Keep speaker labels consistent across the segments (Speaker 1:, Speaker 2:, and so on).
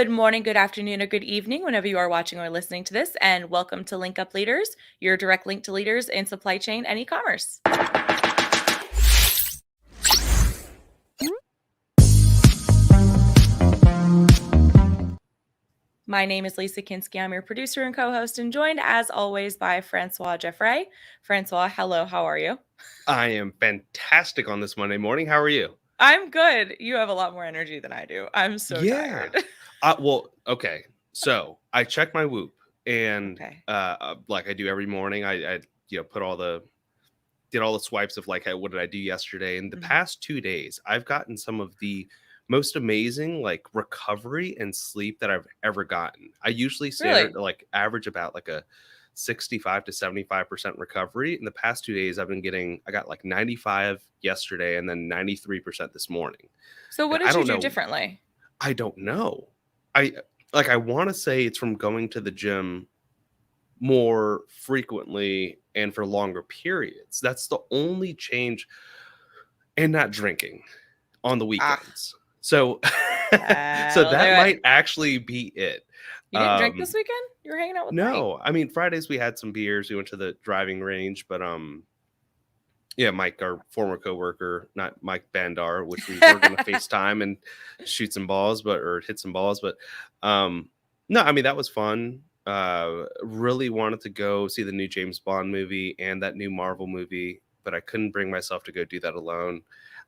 Speaker 1: Good morning, good afternoon, or good evening, whenever you are watching or listening to this, and welcome to Link Up Leaders, your direct link to leaders in supply chain and e-commerce. My name is Lisa Kinski. I'm your producer and co-host, and joined as always by Francois Jeffrey. Francois, hello, how are you?
Speaker 2: I am fantastic on this Monday morning. How are you?
Speaker 1: I'm good. You have a lot more energy than I do. I'm so tired.
Speaker 2: Okay. So I checked my Whoop, and
Speaker 1: Okay.
Speaker 2: like I do every morning, I put did all the swipes of like, hey, what did I do yesterday? And the past 2 days, I've gotten some of the most amazing like recovery and sleep that I've ever gotten. I usually
Speaker 1: Really?
Speaker 2: like average about like a 65 to 75% recovery. In the past 2 days, I got like 95 yesterday and then 93% this morning.
Speaker 1: So what
Speaker 2: And I
Speaker 1: did you
Speaker 2: don't
Speaker 1: do
Speaker 2: know.
Speaker 1: differently?
Speaker 2: I don't know. I want to say it's from going to the gym more frequently and for longer periods. That's the only change, and not drinking on the weekends. So so
Speaker 1: That'll do
Speaker 2: that
Speaker 1: it.
Speaker 2: might actually be it.
Speaker 1: You didn't drink this weekend? You were hanging out with Mike.
Speaker 2: No, I mean Fridays we had some beers. We went to the driving range, but yeah, Mike, our former coworker, not Mike Bandar, which we were going to FaceTime and shoot some balls, or hit some balls. But no, I mean, that was fun. Really wanted to go see the new James Bond movie and that new Marvel movie, but I couldn't bring myself to go do that alone.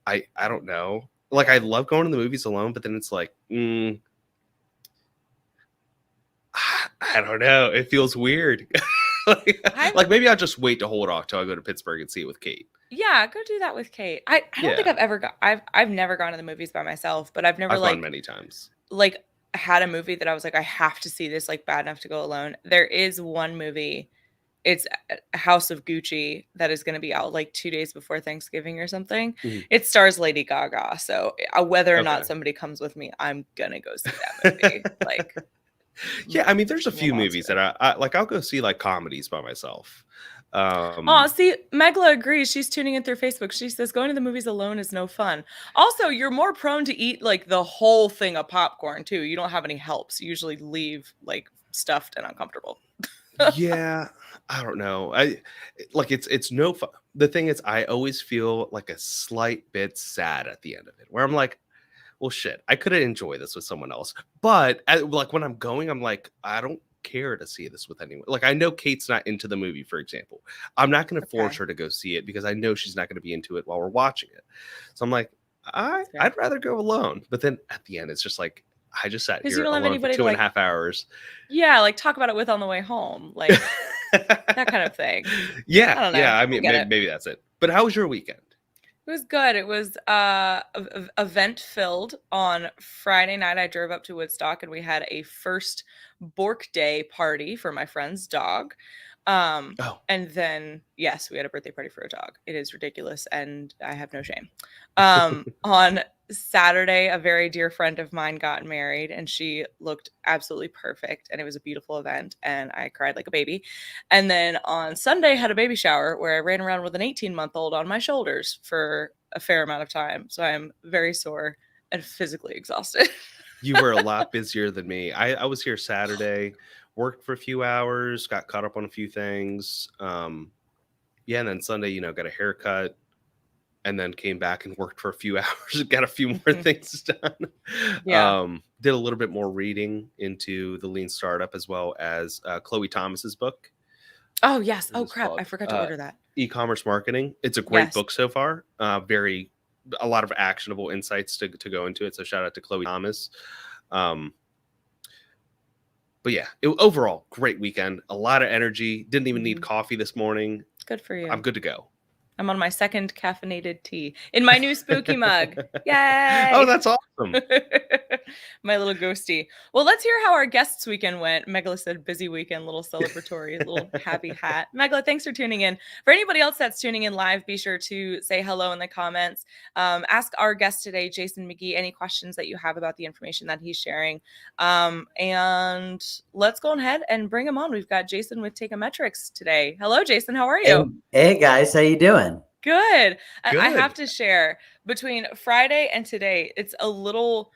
Speaker 2: I don't know. Like, I love going to the movies alone, but then it's like, I don't know. It feels weird. like maybe I'll just wait to hold off till I go to Pittsburgh and see it with Kate.
Speaker 1: Yeah, go do that with Kate. I don't think I've never gone to the movies by myself, but I've never
Speaker 2: gone many times.
Speaker 1: Like had a movie that I was like, I have to see this like bad enough to go alone. There is one movie, it's House of Gucci, that is going to be out like 2 days before Thanksgiving or something. It stars Lady Gaga, so whether or not somebody comes with me, I'm gonna go see that movie. Like,
Speaker 2: yeah, I mean, there's a few movies that I like. I'll go see like comedies by myself.
Speaker 1: See, Megla agrees. She's tuning in through Facebook. She says going to the movies alone is no fun. Also, you're more prone to eat like the whole thing of popcorn too. You don't have any helps. You usually leave like stuffed and uncomfortable.
Speaker 2: Yeah, I don't know. It's no fun. The thing is, I always feel like a slight bit sad at the end of it, where I'm like, well, shit, I could have enjoyed this with someone else. But like when I'm going, I'm like, I don't care to see this with anyone. Like, I know Kate's not into the movie, for example. I'm not going to force her to go see it because I know she's not going to be into it while we're watching it. So I'm like, I'd rather go alone. But then at the end, it's just like, I just sat here alone for 2.5 hours.
Speaker 1: Yeah, like talk about it with on the way home, like that kind of thing.
Speaker 2: Yeah, I don't know. Yeah. I mean, maybe that's it. But how was your weekend?
Speaker 1: It was good. It was event filled. On Friday night, I drove up to Woodstock and we had a first Bork Day party for my friend's dog. And then, yes, we had a birthday party for a dog. It is ridiculous and I have no shame. On Saturday, a very dear friend of mine got married and she looked absolutely perfect and it was a beautiful event and I cried like a baby. And then on Sunday, had a baby shower where I ran around with an 18-month-old on my shoulders for a fair amount of time. So I'm very sore and physically exhausted.
Speaker 2: You were a lot busier than me. I was here Saturday, worked for a few hours, got caught up on a few things. Yeah, and then Sunday, got a haircut, and then came back and worked for a few hours, got a few more things done.
Speaker 1: Yeah.
Speaker 2: Did a little bit more reading into the Lean Startup as well as Chloe Thomas's book.
Speaker 1: Oh, yes. Oh, crap. I forgot to order that.
Speaker 2: E-commerce marketing. It's a great book so far. A lot of actionable insights to go into it. So shout out to Chloe Thomas. But yeah, overall, great weekend. A lot of energy. Didn't even need coffee this morning.
Speaker 1: Good for you.
Speaker 2: I'm good to go.
Speaker 1: I'm on my second caffeinated tea in my new spooky mug. Yay!
Speaker 2: Oh, that's awesome.
Speaker 1: My little ghosty. Well, let's hear how our guests' weekend went. Megla said busy weekend, little celebratory, little happy hat. Megla, thanks for tuning in. For anybody else that's tuning in live, be sure to say hello in the comments. Ask our guest today, Jason Magee, any questions that you have about the information that he's sharing. And let's go ahead and bring him on. We've got Jason with Teikametrics today. Hello, Jason. How are you?
Speaker 3: Hey guys, how you doing?
Speaker 1: Good. I have to share, between Friday and today, it's a little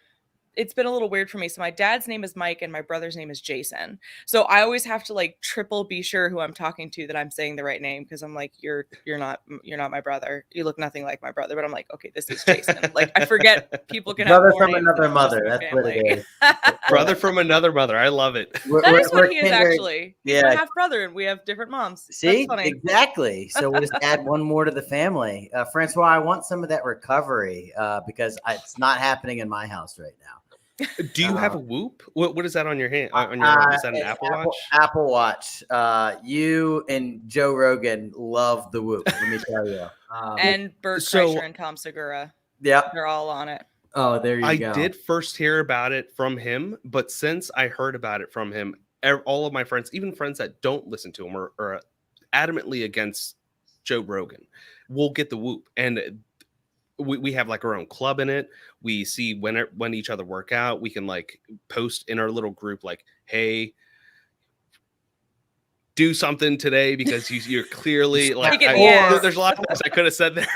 Speaker 1: it's been a little weird for me. So my dad's name is Mike and my brother's name is Jason. So I always have to like triple be sure who I'm talking to, that I'm saying the right name, because I'm like, you're not my brother. You look nothing like my brother. But I'm like, okay, this is Jason. Like, I forget people can have
Speaker 3: Brother
Speaker 1: more
Speaker 3: from
Speaker 1: names
Speaker 3: another
Speaker 1: than just
Speaker 3: mother.
Speaker 1: my
Speaker 3: That's what it
Speaker 1: family.
Speaker 3: is.
Speaker 2: Brother from another mother. I love it.
Speaker 1: That is what he is,
Speaker 3: kindred.
Speaker 1: actually. He's my
Speaker 3: Yeah.
Speaker 1: half brother, and we have different moms. That's
Speaker 3: See,
Speaker 1: funny.
Speaker 3: exactly. So we'll just add one more to the family. Francois, I want some of that recovery because it's not happening in my house right now.
Speaker 2: Do you have a Whoop? What is that on your hand? On your arm? Is that an Apple Watch?
Speaker 3: Apple Watch. You and Joe Rogan love the Whoop. Let me tell you.
Speaker 1: And Bert Kreischer and Tom Segura.
Speaker 3: Yeah,
Speaker 1: they're all on it.
Speaker 3: Oh, there you go.
Speaker 2: I did first hear about it from him, but since I heard about it from him, all of my friends, even friends that don't listen to him, are adamantly against Joe Rogan, will get the Whoop. And we have like our own club in it. We see when each other work out. We can like post in our little group like, hey, do something today because you're clearly like, there's a lot of things I could have said there.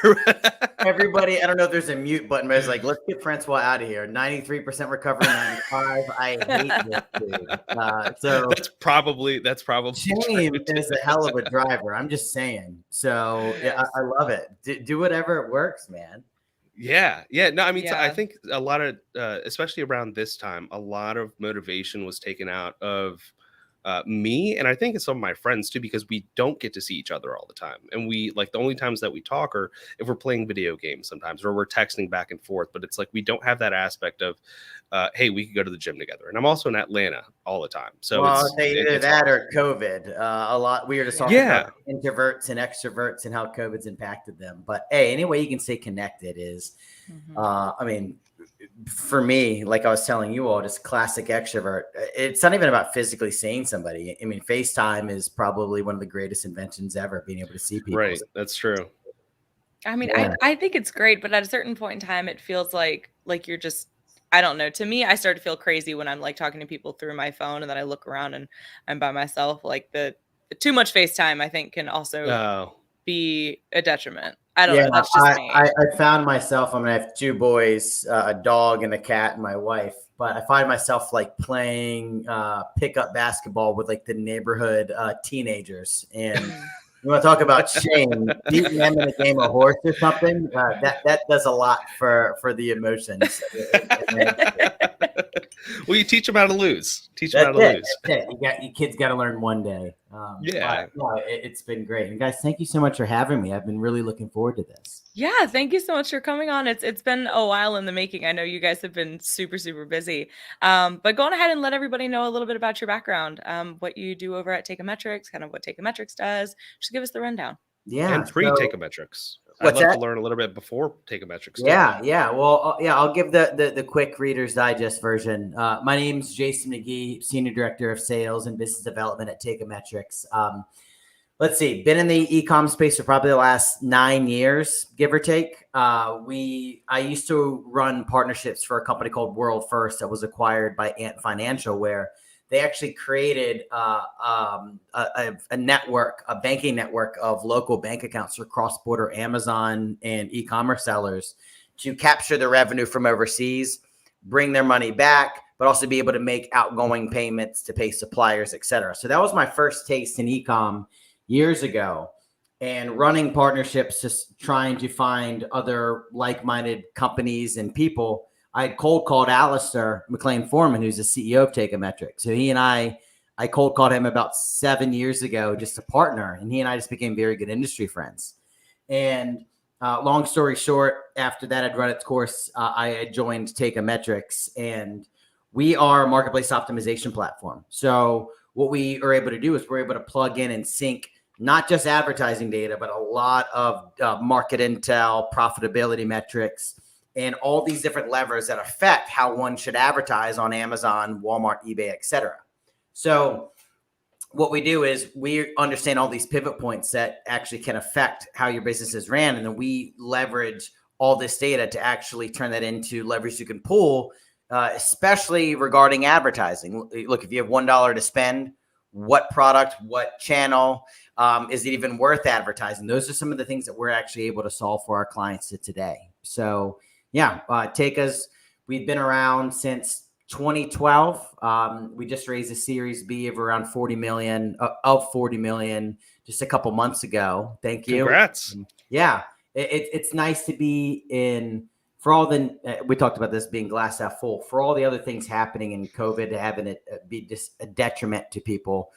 Speaker 3: Everybody, I don't know if there's a mute button, but it's like, let's get Francois out of here. 93% recovery, 95. I hate this dude. So
Speaker 2: that's probably
Speaker 3: Shane is a hell of a driver. I'm just saying. So yeah, I love it. Do whatever it works, man.
Speaker 2: Yeah. No, I mean, so I think a lot of, especially around this time, a lot of motivation was taken out of me, and I think it's some of my friends too, because we don't get to see each other all the time, and we like the only times that we talk are if we're playing video games sometimes, or we're texting back and forth. But it's like we don't have that aspect of, hey, we could go to the gym together. And I'm also in Atlanta all the time, so
Speaker 3: it's either that or COVID. A lot. We were just talking about introverts and extroverts and how COVID's impacted them. But hey, any way you can stay connected is, I mean, for me, like I was telling you all, just classic extrovert. It's not even about physically seeing somebody. I mean, FaceTime is probably one of the greatest inventions ever, being able to see people.
Speaker 2: Right. That's true.
Speaker 1: I mean, I think it's great, but at a certain point in time, it feels like you're just, I don't know. To me, I start to feel crazy when I'm like talking to people through my phone, and then I look around and I'm by myself. Like the too much FaceTime, I think, can also be a detriment. I don't know. That's just me.
Speaker 3: I found myself, I have two boys, a dog and a cat, and my wife, but I find myself like playing pickup basketball with like the neighborhood teenagers. And you want to talk about shame, beating them in a game of horse or something? That does a lot for the emotions.
Speaker 2: Well, you teach them how to lose. Teach them how to lose.
Speaker 3: You kids got to learn one day. It's been great. And guys, thank you so much for having me. I've been really looking forward to this.
Speaker 1: Yeah, thank you so much for coming on. It's been a while in the making. I know you guys have been super, super busy. But go on ahead and let everybody know a little bit about your background, what you do over at Teikametrics, kind of what Teikametrics does. Just give us the rundown.
Speaker 3: Yeah.
Speaker 2: And pre-Teikametrics. I'd love to learn a little bit before Teikametrics.
Speaker 3: Yeah. Well, I'll give the quick Reader's Digest version. My name's Jason Magee, Senior Director of Sales and Business Development at Teikametrics. Let's see, been in the e-com space for probably the last 9 years, give or take. I used to run partnerships for a company called World First that was acquired by Ant Financial, where they actually created a network, a banking network of local bank accounts for cross-border Amazon and e-commerce sellers to capture the revenue from overseas, bring their money back, but also be able to make outgoing payments to pay suppliers, et cetera. So that was my first taste in e-com years ago, and running partnerships, just trying to find other like-minded companies and people. I had cold called Alistair McLean Foreman, who's the CEO of Teikametrics. So he and I cold called him about 7 years ago, just to partner. And he and I just became very good industry friends. And long story short, after that had run its course, I had joined Teikametrics, and we are a marketplace optimization platform. So what we are able to do is we're able to plug in and sync not just advertising data, but a lot of market intel, profitability metrics, and all these different levers that affect how one should advertise on Amazon, Walmart, eBay, et cetera. So what we do is we understand all these pivot points that actually can affect how your business is ran. And then we leverage all this data to actually turn that into leverage you can pull, especially regarding advertising. Look, if you have $1 to spend, what product, what channel, is it even worth advertising? Those are some of the things that we're actually able to solve for our clients today. So yeah, We've been around since 2012. We just raised a Series B of around 40 million, just a couple months ago. Thank you.
Speaker 2: Congrats.
Speaker 3: Yeah, it's nice to be in. For all the we talked about this being glass half full. For all the other things happening in COVID, having it be just a detriment to people.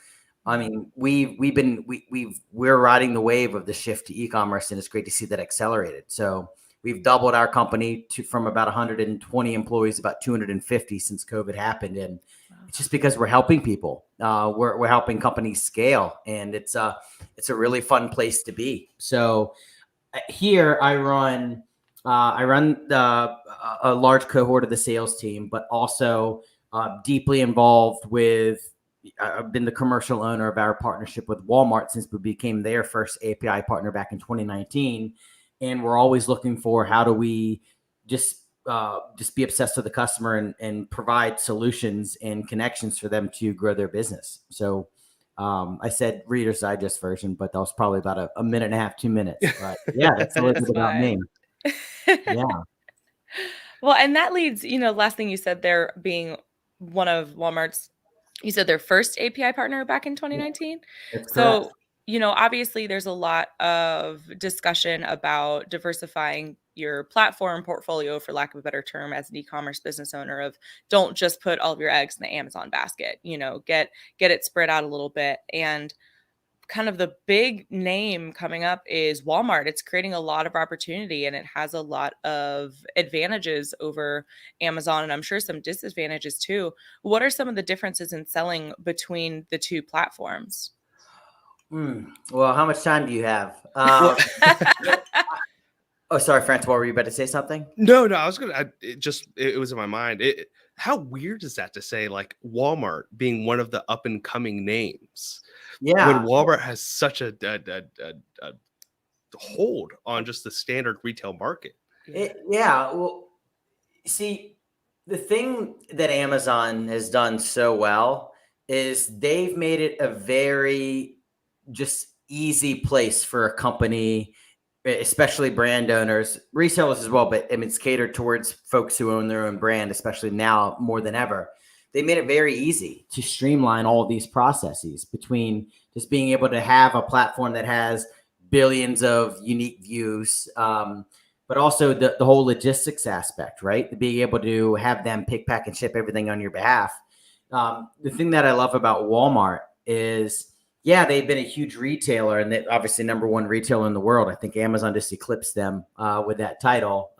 Speaker 3: I mean, we're riding the wave of the shift to e-commerce, and it's great to see that accelerated. So we've doubled our company from about 120 employees, about 250 since COVID happened, and it's just because we're helping people. We're helping companies scale, and it's a really fun place to be. So here I run a large cohort of the sales team, but also deeply involved with. I've been the commercial owner of our partnership with Walmart since we became their first API partner back in 2019. And we're always looking for how do we just be obsessed with the customer and provide solutions and connections for them to grow their business. So I said Reader's Digest version, but that was probably about a minute and a half, 2 minutes. But yeah, that's a little bit about me. Yeah.
Speaker 1: Well, and that leads, last thing you said there being one of Walmart's, you said their first API partner back in 2019.
Speaker 3: That's
Speaker 1: So,
Speaker 3: correct.
Speaker 1: Obviously there's a lot of discussion about diversifying your platform portfolio, for lack of a better term, as an e-commerce business owner, of don't just put all of your eggs in the Amazon basket, get it spread out a little bit. And kind of the big name coming up is Walmart. It's creating a lot of opportunity, and it has a lot of advantages over Amazon, and I'm sure some disadvantages too. What are some of the differences in selling between the two platforms?
Speaker 3: Well, how much time do you have? Oh, sorry, Francois, were you about to say something?
Speaker 2: No, I was gonna. It was in my mind. How weird is that to say, like Walmart being one of the up and coming names?
Speaker 3: Yeah,
Speaker 2: when Walmart has such a hold on just the standard retail market.
Speaker 3: Well, see, the thing that Amazon has done so well is they've made it a very just easy place for a company, especially brand owners, resellers as well. But I mean, it's catered towards folks who own their own brand, especially now more than ever. They made it very easy to streamline all of these processes between just being able to have a platform that has billions of unique views, but also the whole logistics aspect, right? Being able to have them pick, pack, and ship everything on your behalf. The thing that I love about Walmart is, yeah, they've been a huge retailer, and they're obviously number one retailer in the world. I think Amazon just eclipsed them with that title.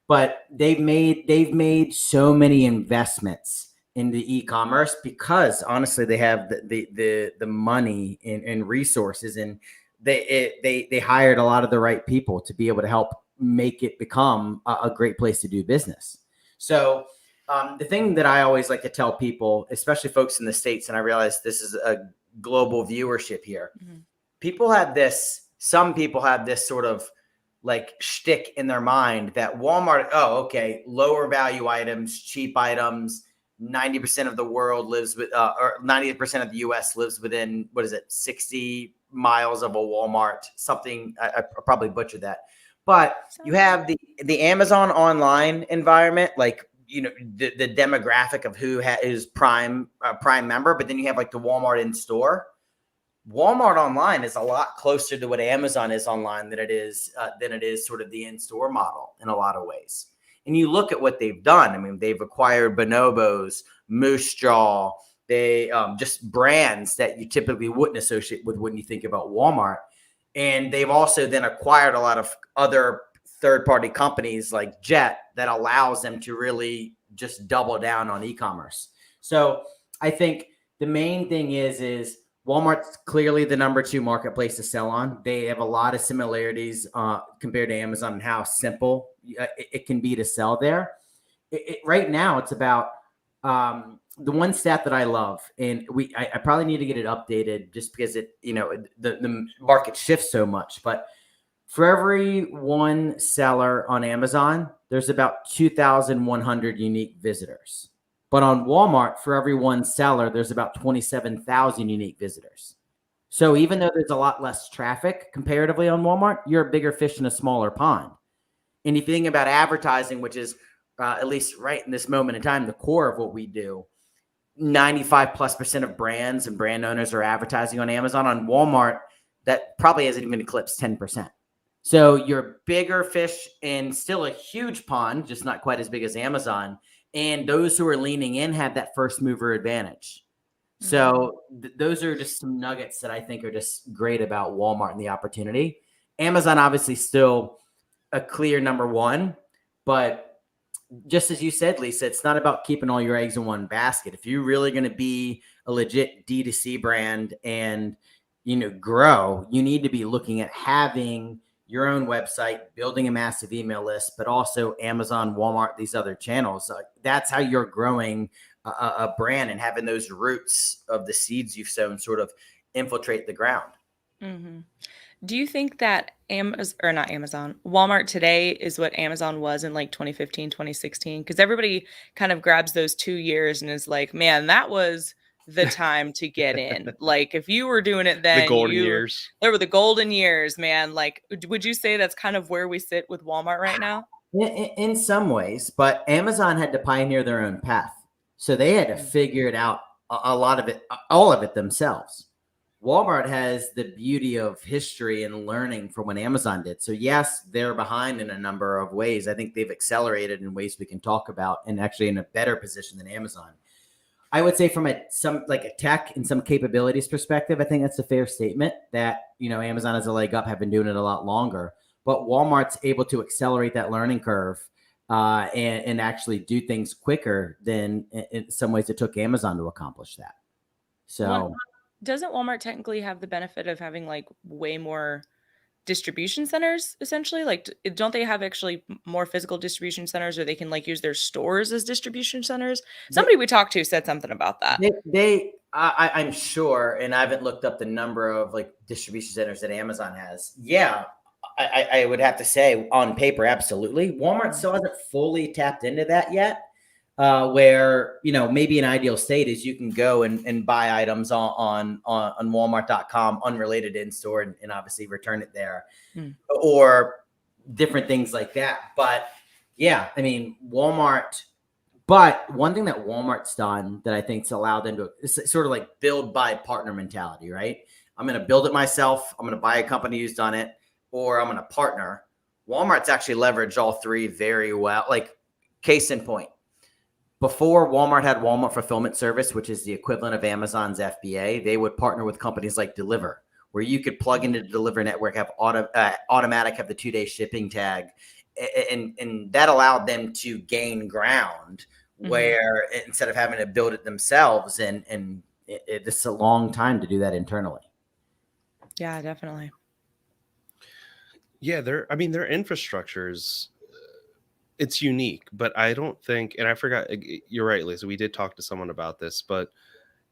Speaker 3: But they've made so many investments into e-commerce because honestly, they have the money and resources, and they hired a lot of the right people to be able to help make it become a great place to do business. So the thing that I always like to tell people, especially folks in the States, and I realize this is a global viewership here. Mm-hmm. Some people have this sort of like shtick in their mind that Walmart, lower value items, cheap items, 90% of the world lives with, or 90% of the US lives within, 60 miles of a Walmart, something. I probably butchered that, but you have the Amazon online environment, like, the demographic of who is Prime member, but then you have like the Walmart in store. Walmart online is a lot closer to what Amazon is online than it is sort of the in-store model in a lot of ways. And you look at what they've done. I mean, they've acquired Bonobos, Moose Jaw, they just brands that you typically wouldn't associate with when you think about Walmart. And they've also then acquired a lot of other third-party companies like Jet that allows them to really just double down on e-commerce. So I think the main thing is Walmart's clearly the number 2 marketplace to sell on. They have a lot of similarities compared to Amazon and how simple it can be to sell there. Right now, it's about the one stat that I love, and I probably need to get it updated just because the market shifts so much. But for every one seller on Amazon, there's about 2,100 unique visitors. But on Walmart, for every one seller, there's about 27,000 unique visitors. So even though there's a lot less traffic comparatively on Walmart, you're a bigger fish in a smaller pond. And if you think about advertising, which is at least right in this moment in time, the core of what we do, 95+% of brands and brand owners are advertising on Amazon. On Walmart, that probably hasn't even eclipsed 10%. So you're bigger fish in still a huge pond, just not quite as big as Amazon. And those who are leaning in have that first mover advantage. So those are just some nuggets that I think are just great about Walmart and the opportunity. Amazon obviously still a clear number one, but just as you said, Lisa, it's not about keeping all your eggs in one basket. If you're really going to be a legit D2C brand and, grow, you need to be looking at having your own website, building a massive email list, but also Amazon, Walmart, these other channels. That's how you're growing a brand and having those roots of the seeds you've sown sort of infiltrate the ground.
Speaker 1: Mm-hmm. Do you think that Walmart today is what Amazon was in like 2015, 2016? Because everybody kind of grabs those 2 years and is like, man, that was the time to get in. Like if you were doing it then,
Speaker 2: The golden years.
Speaker 1: There were the golden years, man. Like, would you say that's kind of where we sit with Walmart right now?
Speaker 3: In some ways, but Amazon had to pioneer their own path. So they had to figure it out, a lot of it, all of it themselves. Walmart has the beauty of history and learning from what Amazon did. So yes, they're behind in a number of ways. I think they've accelerated in ways we can talk about and actually in a better position than Amazon. I would say from a tech and some capabilities perspective, I think that's a fair statement that, Amazon has a leg up, have been doing it a lot longer, but Walmart's able to accelerate that learning curve and actually do things quicker than in some ways it took Amazon to accomplish that. So
Speaker 1: doesn't Walmart technically have the benefit of having like way more distribution centers essentially? Like, don't they have actually more physical distribution centers, or they can like use their stores as distribution centers? Somebody we talked to said something about that.
Speaker 3: I'm sure, and I haven't looked up the number of like distribution centers that Amazon has. Yeah, I would have to say on paper, absolutely. Walmart still hasn't fully tapped into that yet. Where, maybe an ideal state is you can go and buy items on Walmart.com unrelated in store and obviously return it there or different things like that. But yeah, I mean, but one thing that Walmart's done that I think's allowed them to, it's sort of like build, buy, partner mentality, right? I'm going to build it myself. I'm going to buy a company who's done it, or I'm going to partner. Walmart's actually leveraged all three very well. Like case in point. Before Walmart had Walmart Fulfillment Service, which is the equivalent of Amazon's FBA, they would partner with companies like Deliver, where you could plug into the Deliver network, have automatic, have the 2-day shipping tag. And that allowed them to gain ground where instead of having to build it themselves, and it's a long time to do that internally.
Speaker 1: Yeah, definitely.
Speaker 2: Yeah, their infrastructures, it's unique, but I don't think, and I forgot, you're right, Lisa, we did talk to someone about this, but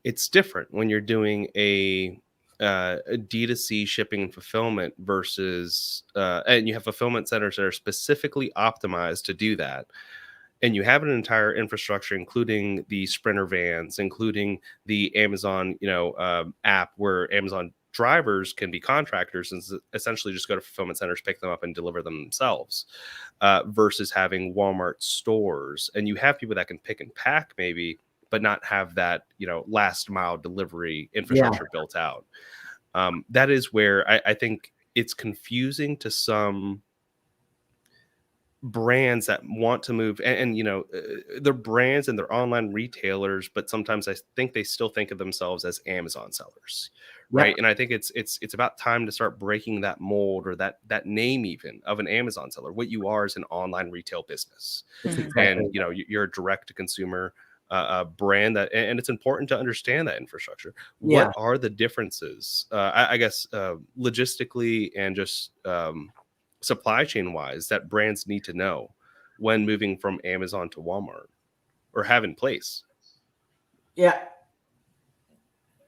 Speaker 2: it's different when you're doing a D2C shipping and fulfillment versus, and you have fulfillment centers that are specifically optimized to do that. And you have an entire infrastructure, including the Sprinter vans, including the Amazon, app where Amazon drivers can be contractors and essentially just go to fulfillment centers, pick them up and deliver them themselves, versus having Walmart stores. And you have people that can pick and pack maybe, but not have that, last mile delivery infrastructure built out. That is where I think it's confusing to some brands that want to move and they're brands and they're online retailers, but sometimes I think they still think of themselves as Amazon sellers, right? And I think it's about time to start breaking that mold or that name even of an Amazon seller. What you are is an online retail business, and you're a direct to consumer brand that, and it's important to understand that infrastructure. What are the differences, I guess, logistically and just supply chain wise, that brands need to know when moving from Amazon to Walmart or have in place?
Speaker 3: Yeah.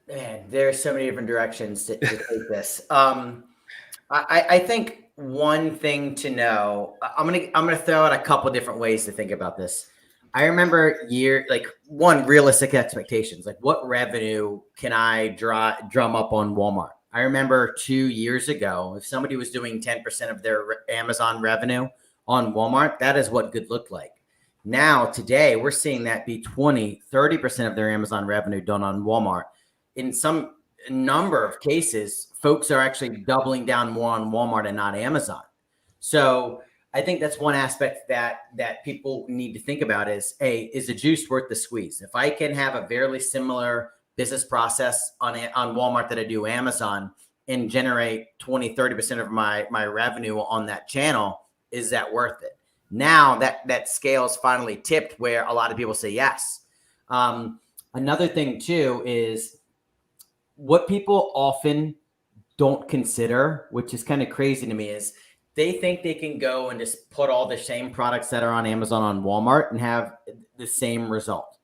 Speaker 3: Man, there are so many different directions to take this. I think one thing to know, I'm gonna throw out a couple different ways to think about this. I remember one, realistic expectations, like what revenue can I drum up on Walmart? I remember 2 years ago, if somebody was doing 10% of their Amazon revenue on Walmart, that is what good looked like. Now, today, we're seeing that be 20, 30% of their Amazon revenue done on Walmart. In some number of cases, folks are actually doubling down more on Walmart and not Amazon. So I think that's one aspect that people need to think about is, hey, is the juice worth the squeeze? If I can have a fairly similar business process on Walmart that I do Amazon and generate 20, 30% of my revenue on that channel, is that worth it? Now that scale is finally tipped where a lot of people say yes. Another thing too is what people often don't consider, which is kind of crazy to me, is they think they can go and just put all the same products that are on Amazon on Walmart and have the same result.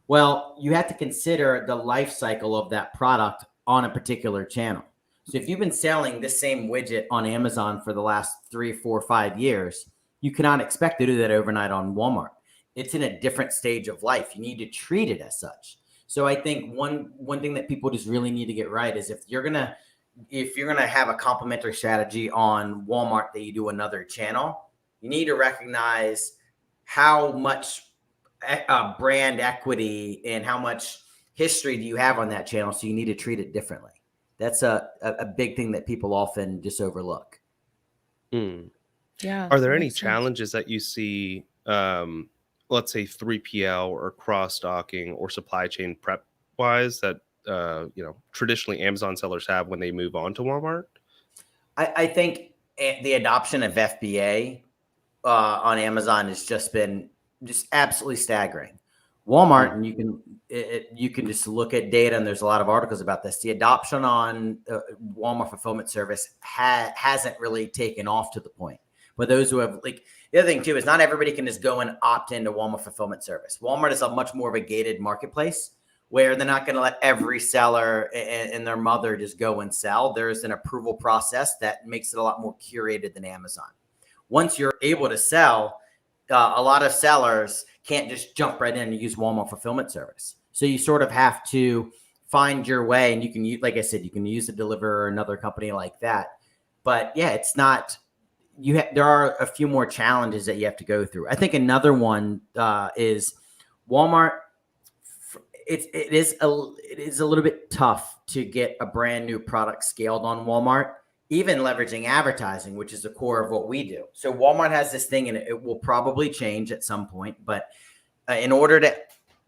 Speaker 3: Well, you have to consider the life cycle of that product on a particular channel. So if you've been selling this same widget on Amazon for the last 3, 4, 5 years, you cannot expect to do that overnight on Walmart. It's in a different stage of life. You need to treat it as such. So I think one thing that people just really need to get right is if you're gonna have a complementary strategy on Walmart that you do another channel, you need to recognize how much brand equity and how much history do you have on that channel. So you need to treat it differently. That's a big thing that people often just overlook.
Speaker 2: Mm.
Speaker 1: Yeah.
Speaker 2: Are there
Speaker 1: that
Speaker 2: any
Speaker 1: makes sense.
Speaker 2: challenges that you see, let's say 3PL or cross-docking or supply chain prep wise that, traditionally Amazon sellers have when they move on to Walmart?
Speaker 3: I think the adoption of FBA on Amazon has just been just absolutely staggering. Walmart, and you can just look at data, and there's a lot of articles about this. The adoption on Walmart fulfillment service hasn't really taken off to the point. But those who have, like, the other thing too is not everybody can just go and opt into Walmart fulfillment service. Walmart is a much more of a gated marketplace where they're not going to let every seller and their mother just go and sell. There's an approval process that makes it a lot more curated than Amazon. Once you're able to sell, a lot of sellers can't just jump right in and use Walmart fulfillment service. So you sort of have to find your way, and you can use, like I said, you can use a Deliverr or another company like that. But yeah, it's not, there are a few more challenges that you have to go through. I think another one is Walmart. It is a little bit tough to get a brand new product scaled on Walmart, even leveraging advertising, which is the core of what we do. So Walmart has this thing, and it will probably change at some point. But in order to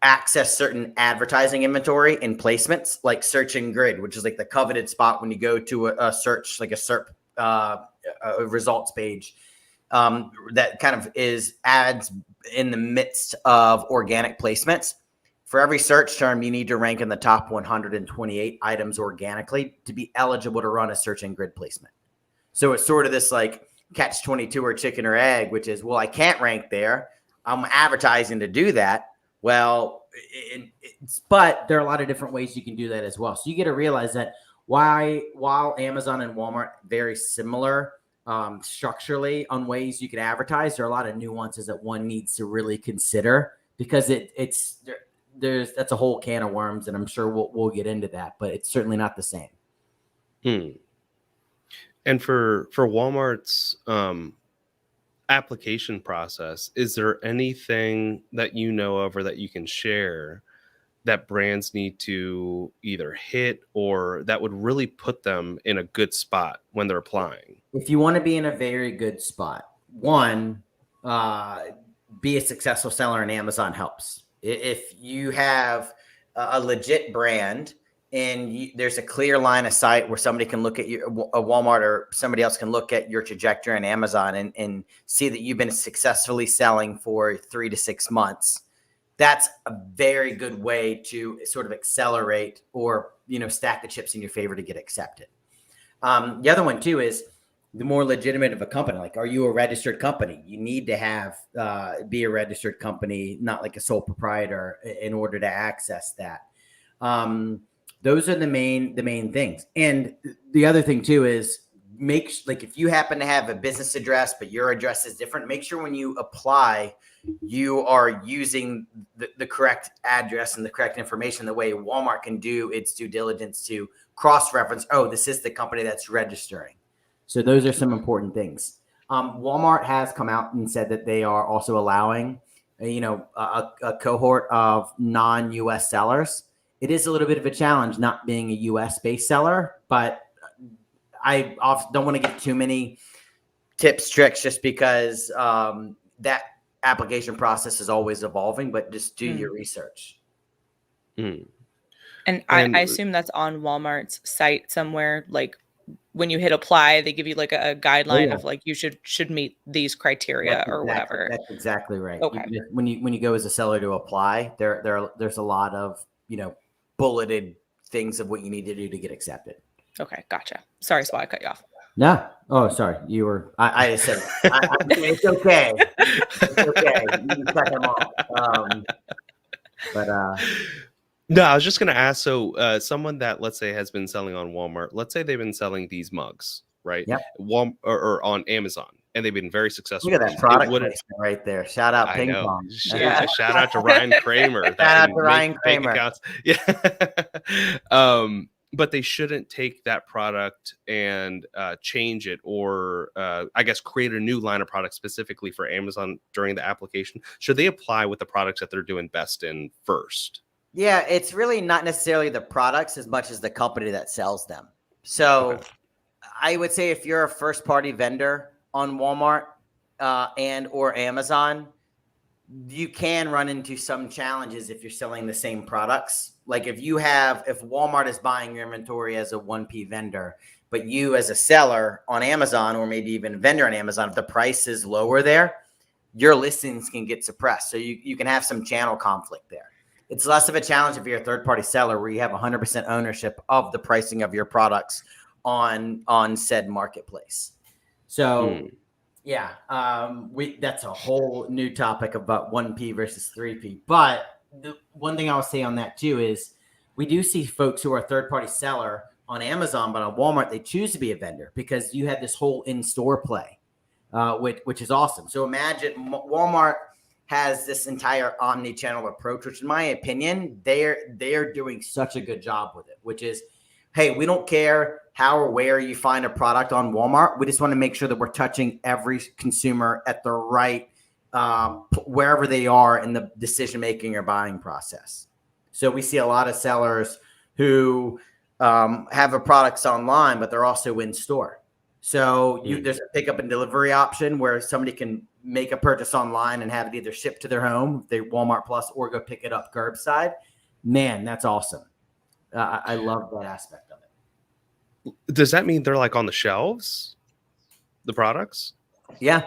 Speaker 3: access certain advertising inventory and placements, like search and grid, which is like the coveted spot when you go to a search, like a SERP a results page, that kind of is ads in the midst of organic placements. For every search term, you need to rank in the top 128 items organically to be eligible to run a search and grid placement. So it's sort of this like catch 22 or chicken or egg, which is, well, I can't rank there. I'm advertising to do that. Well, but there are a lot of different ways you can do that as well. So you get to realize that while Amazon and Walmart very similar structurally on ways you can advertise, there are a lot of nuances that one needs to really consider, because that's a whole can of worms, and I'm sure we'll get into that, but it's certainly not the same.
Speaker 2: And for Walmart's application process, is there anything that you know of or that you can share that brands need to either hit or that would really put them in a good spot when they're applying?
Speaker 3: If you want to be in a very good spot, one, be a successful seller, and Amazon helps. If you have a legit brand and there's a clear line of sight where somebody can look at a Walmart or somebody else can look at your trajectory on Amazon and see that you've been successfully selling for 3 to 6 months, that's a very good way to sort of accelerate or, stack the chips in your favor to get accepted. The other one too is the more legitimate of a company. Like, are you a registered company? You need to be a registered company, not like a sole proprietor, in order to access that. Those are the main things. And the other thing too is if you happen to have a business address, but your address is different, make sure when you apply, you are using the correct address and the correct information, the way Walmart can do its due diligence to cross-reference, oh, this is the company that's registering. So those are some important things. Walmart has come out and said that they are also allowing a cohort of non-US sellers, it is a little bit of a challenge not being a US based seller, but I don't want to give too many tips, tricks, just because that application process is always evolving, but just do your research.
Speaker 1: And I assume that's on Walmart's site somewhere. Like when you hit apply, they give you like a guideline of like you should meet these criteria or whatever.
Speaker 3: That's exactly right.
Speaker 1: Okay.
Speaker 3: When you go as a seller to apply, there's a lot of bulleted things of what you need to do to get accepted.
Speaker 1: Okay, gotcha. Sorry, Swat, I cut you off.
Speaker 3: No. Oh, sorry. You were. I said it's okay. It's okay. You can cut them off.
Speaker 2: No, I was just going to ask. So, someone that, let's say, has been selling on Walmart, let's say they've been selling these mugs, right?
Speaker 3: Yep.
Speaker 2: Or on Amazon, and they've been very successful.
Speaker 3: Look at that product placement right there. Shout out Ping Pong.
Speaker 2: Shout out to Ryan Kramer.
Speaker 3: Shout out to Ryan Kramer.
Speaker 2: Yeah. But they shouldn't take that product and change it, or I guess create a new line of products specifically for Amazon during the application. Should they apply with the products that they're doing best in first?
Speaker 3: Yeah, it's really not necessarily the products as much as the company that sells them. So I would say if you're a first party vendor on Walmart and or Amazon, you can run into some challenges if you're selling the same products. Like if Walmart is buying your inventory as a 1P vendor, but you as a seller on Amazon, or maybe even a vendor on Amazon, if the price is lower there, your listings can get suppressed. So you can have some channel conflict there. It's less of a challenge if you're a third-party seller where you have 100% ownership of the pricing of your products on said marketplace. So, that's a whole new topic about 1P versus 3P. But the one thing I would say on that too is we do see folks who are third-party seller on Amazon, but on Walmart, they choose to be a vendor because you have this whole in-store play, which is awesome. So imagine Walmart has this entire omni-channel approach, which in my opinion, they're doing such a good job with it, which is, hey, we don't care how or where you find a product on Walmart. We just want to make sure that we're touching every consumer at the right, wherever they are in the decision-making or buying process. So we see a lot of sellers who have a products online, but they're also in store. So there's a pickup and delivery option where somebody can make a purchase online and have it either shipped to their home, if they're Walmart Plus, or go pick it up curbside. Man, that's awesome. I love that aspect of it.
Speaker 2: Does that mean they're like on the shelves, the products?
Speaker 3: Yeah,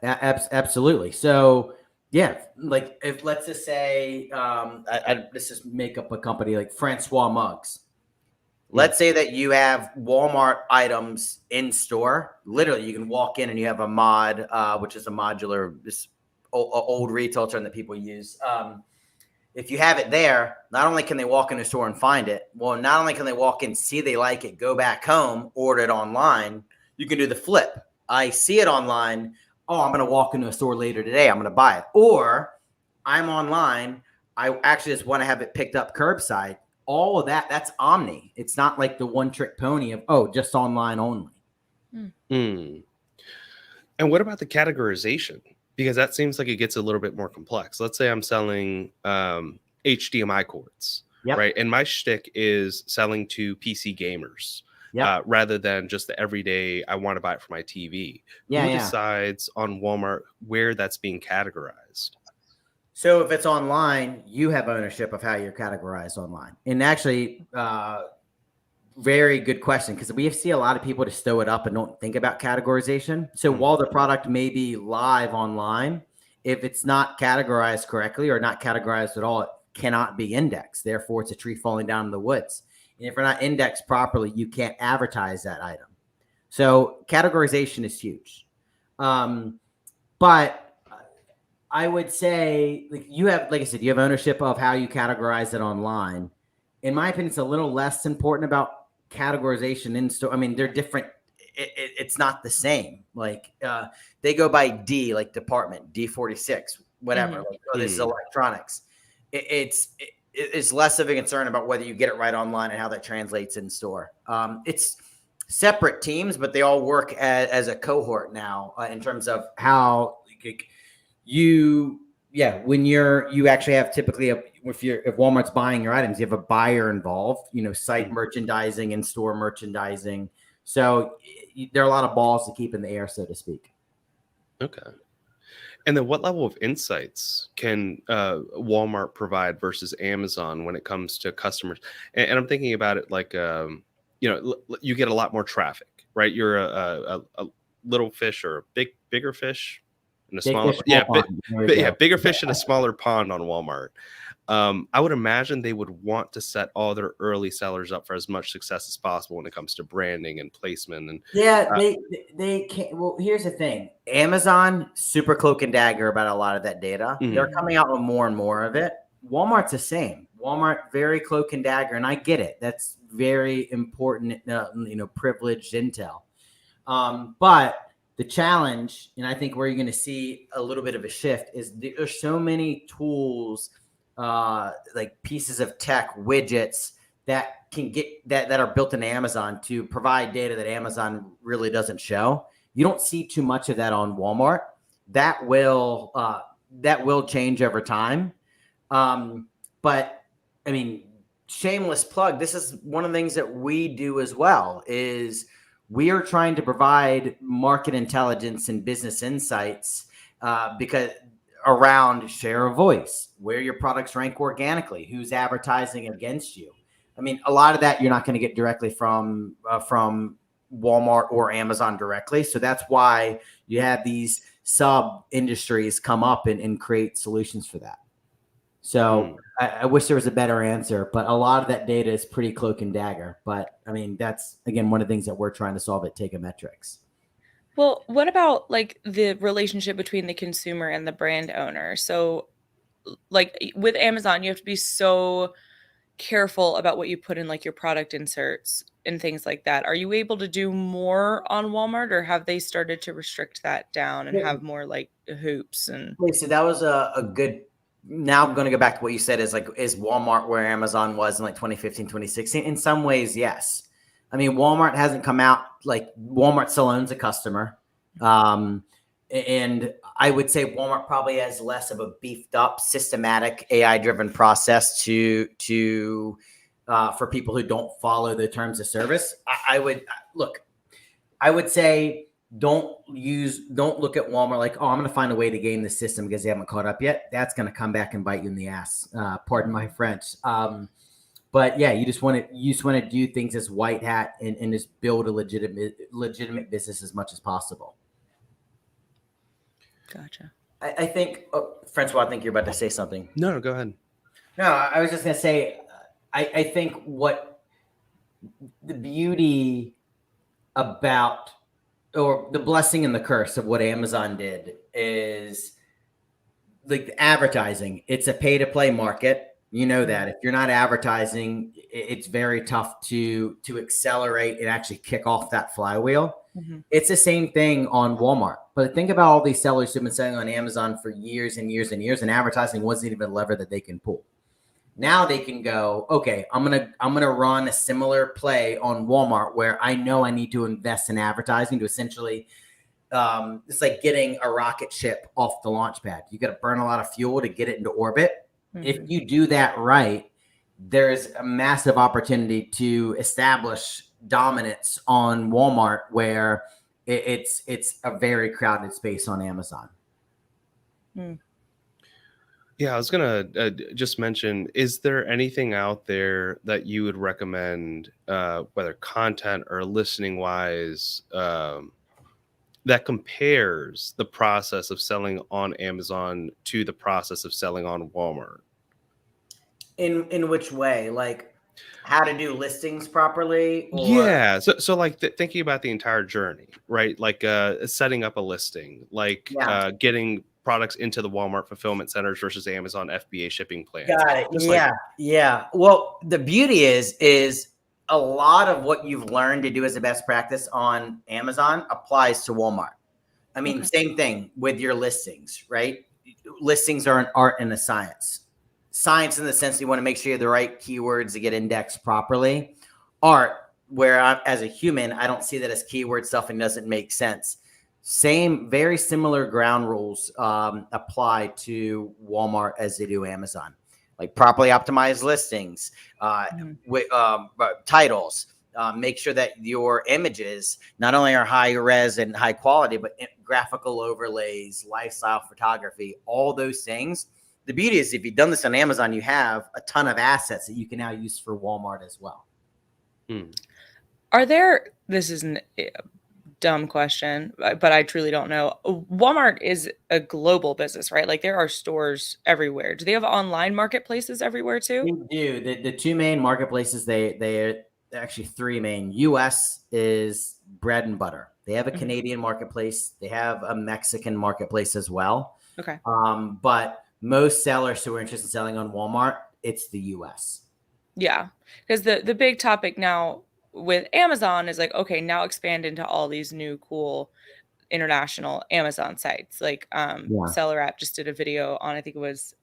Speaker 3: absolutely. So like if let's just say, let's just make up a company like Francois Mugs. Let's say that you have Walmart items in store. Literally, you can walk in and you have a mod, which is a modular, this old retail term that people use. If you have it there, not only can they walk in the store and find it, well, not only can they walk in, see they like it, go back home, order it online, you can do the flip. I see it online. Oh, I'm going to walk into a store later today. I'm going to buy it. Or I'm online. I actually just want to have it picked up curbside. All of that's omni. It's not like the one trick pony of, just online only.
Speaker 2: And what about the categorization? Because that seems like it gets a little bit more complex. Let's say I'm selling HDMI cords, right? And my shtick is selling to PC gamers rather than just the everyday, I want to buy it for my TV. Who decides on Walmart where that's being categorized?
Speaker 3: So if it's online, you have ownership of how you're categorized online. And actually, very good question, because we see a lot of people just stow it up and don't think about categorization. So while the product may be live online, if it's not categorized correctly or not categorized at all, it cannot be indexed. Therefore, it's a tree falling down in the woods. And if you're not indexed properly, you can't advertise that item. So categorization is huge. But I would say you have ownership of how you categorize it online. In my opinion, it's a little less important about categorization in store. I mean, they're different. It's not the same. Like they go by D, like department, D46, whatever. Like, this is electronics. It's less of a concern about whether you get it right online and how that translates in store. It's separate teams, but they all work as a cohort now in terms of how when you actually have typically if Walmart's buying your items, you have a buyer involved, site merchandising and store merchandising. So there are a lot of balls to keep in the air, so to speak.
Speaker 2: Okay. And then what level of insights can Walmart provide versus Amazon when it comes to customers? And I'm thinking about it like, you get a lot more traffic, right? You're a little fish or a bigger fish in a
Speaker 3: Big
Speaker 2: smaller,
Speaker 3: fish, small pond. There we go.
Speaker 2: bigger fish in a smaller pond on Walmart. I would imagine they would want to set all their early sellers up for as much success as possible when it comes to branding and placement. And
Speaker 3: they can't. Well, here's the thing: Amazon super cloak and dagger about a lot of that data. They're coming out with more and more of it. Walmart's the same. Walmart very cloak and dagger, and I get it. That's very important, privileged intel. But the challenge, and I think where you're going to see a little bit of a shift, is there's so many tools, like pieces of tech, widgets that can get that are built in Amazon to provide data that Amazon really doesn't show. You don't see too much of that on Walmart. That will change over time. But I mean, shameless plug. This is one of the things that we do as well. Is we are trying to provide market intelligence and business insights because around share of voice, where your products rank organically, who's advertising against you. I mean, a lot of that you're not going to get directly from Walmart or Amazon directly. So that's why you have these sub industries come up and create solutions for that. So I wish there was a better answer, but a lot of that data is pretty cloak and dagger. But I mean, that's, again, one of the things that we're trying to solve at Teikametrics.
Speaker 1: Well, what about like the relationship between the consumer and the brand owner? So like with Amazon, you have to be so careful about what you put in like your product inserts and things like that. Are you able to do more on Walmart, or have they started to restrict that down and have more like hoops? And
Speaker 3: so that was a good. Now I'm going to go back to what you said is Walmart where Amazon was in like 2015, 2016? In some ways, yes. I mean, Walmart hasn't come out, like Walmart still owns a customer. And I would say Walmart probably has less of a beefed up, systematic AI-driven process for people who don't follow the terms of service. I would say don't look at Walmart like, oh, I'm going to find a way to game the system because they haven't caught up yet. That's going to come back and bite you in the ass. Pardon my French. But yeah, you just want to do things as white hat and just build a legitimate business as much as possible.
Speaker 1: Gotcha.
Speaker 3: I think, Francois, I think you're about to say something.
Speaker 2: No, go ahead.
Speaker 3: No, I was just going to say, I think what the beauty about, or the blessing and the curse of what Amazon did is like advertising. It's a pay to play market. You know that if you're not advertising, it's very tough to accelerate and actually kick off that flywheel. It's the same thing on Walmart. But think about all these sellers who've been selling on Amazon for years and years and years, and advertising wasn't even a lever that they can pull. Now they can go, okay, I'm gonna run a similar play on Walmart where I know I need to invest in advertising to essentially, it's like getting a rocket ship off the launch pad. You got to burn a lot of fuel to get it into orbit. If you do that right, there's a massive opportunity to establish dominance on Walmart where it's a very crowded space on Amazon.
Speaker 2: Yeah, I was going to just mention, is there anything out there that you would recommend, whether content or listening wise, that compares the process of selling on Amazon to the process of selling on Walmart?
Speaker 3: In which way? Like how to do listings properly? Or...
Speaker 2: Yeah. So like thinking about the entire journey, right? Like setting up a listing, like getting products into the Walmart fulfillment centers versus Amazon FBA shipping plans.
Speaker 3: Got it. Yeah. Well, the beauty is a lot of what you've learned to do as a best practice on Amazon applies to Walmart. I mean, same thing with your listings, right? Listings are an art and a science. Science in the sense you want to make sure you have the right keywords to get indexed properly. Art, where as a human, I don't see that as keyword stuff and doesn't make sense. very similar ground rules apply to Walmart as they do Amazon, like properly optimized listings, with titles. Make sure that your images not only are high res and high quality, but graphical overlays, lifestyle photography, all those things. The beauty is if you've done this on Amazon, you have a ton of assets that you can now use for Walmart as well.
Speaker 1: Are there, this is a dumb question, but I truly don't know. Walmart is a global business, right? Like there are stores everywhere. Do they have online marketplaces everywhere too?
Speaker 3: They do. The two main marketplaces, they actually three main. US is bread and butter. They have a Canadian marketplace. They have a Mexican marketplace as well.
Speaker 1: Okay.
Speaker 3: But most sellers who are interested in selling on Walmart, it's the US.
Speaker 1: Yeah. Because the big topic now with Amazon is like, okay, now expand into all these new cool international Amazon sites. Like Seller App just did a video on, I think it was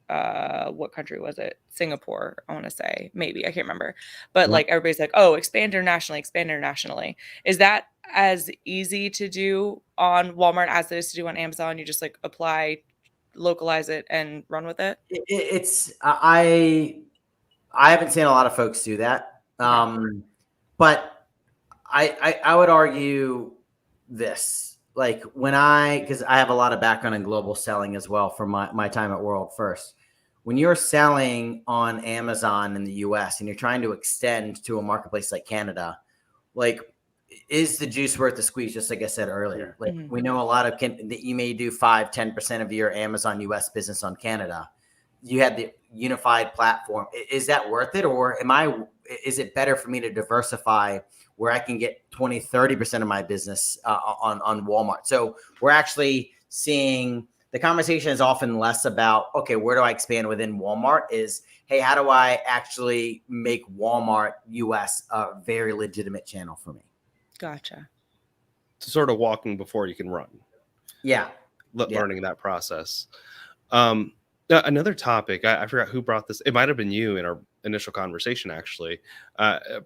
Speaker 1: what country was it? Singapore, I want to say. Maybe, I can't remember. But like everybody's like, oh, expand internationally. Is that as easy to do on Walmart as it is to do on Amazon? You just like apply, localize it, and run with it?
Speaker 3: I haven't seen a lot of folks do that. But I would argue this, like because I have a lot of background in global selling as well from my time at World First. When you're selling on Amazon in the US and you're trying to extend to a marketplace like Canada, like, is the juice worth the squeeze? Just like I said earlier, like we know a lot of that you may do 5-10% of your Amazon US business on Canada. You had the unified platform. Is that worth it? Or is it better for me to diversify where I can get 20-30% of my business on Walmart? So we're actually seeing the conversation is often less about, okay, where do I expand within Walmart? Is, hey, how do I actually make Walmart US a very legitimate channel for me?
Speaker 1: Gotcha.
Speaker 2: So sort of walking before you can run.
Speaker 3: Yeah.
Speaker 2: Learning that process. Another topic, I forgot who brought this. It might have been you in our initial conversation, actually.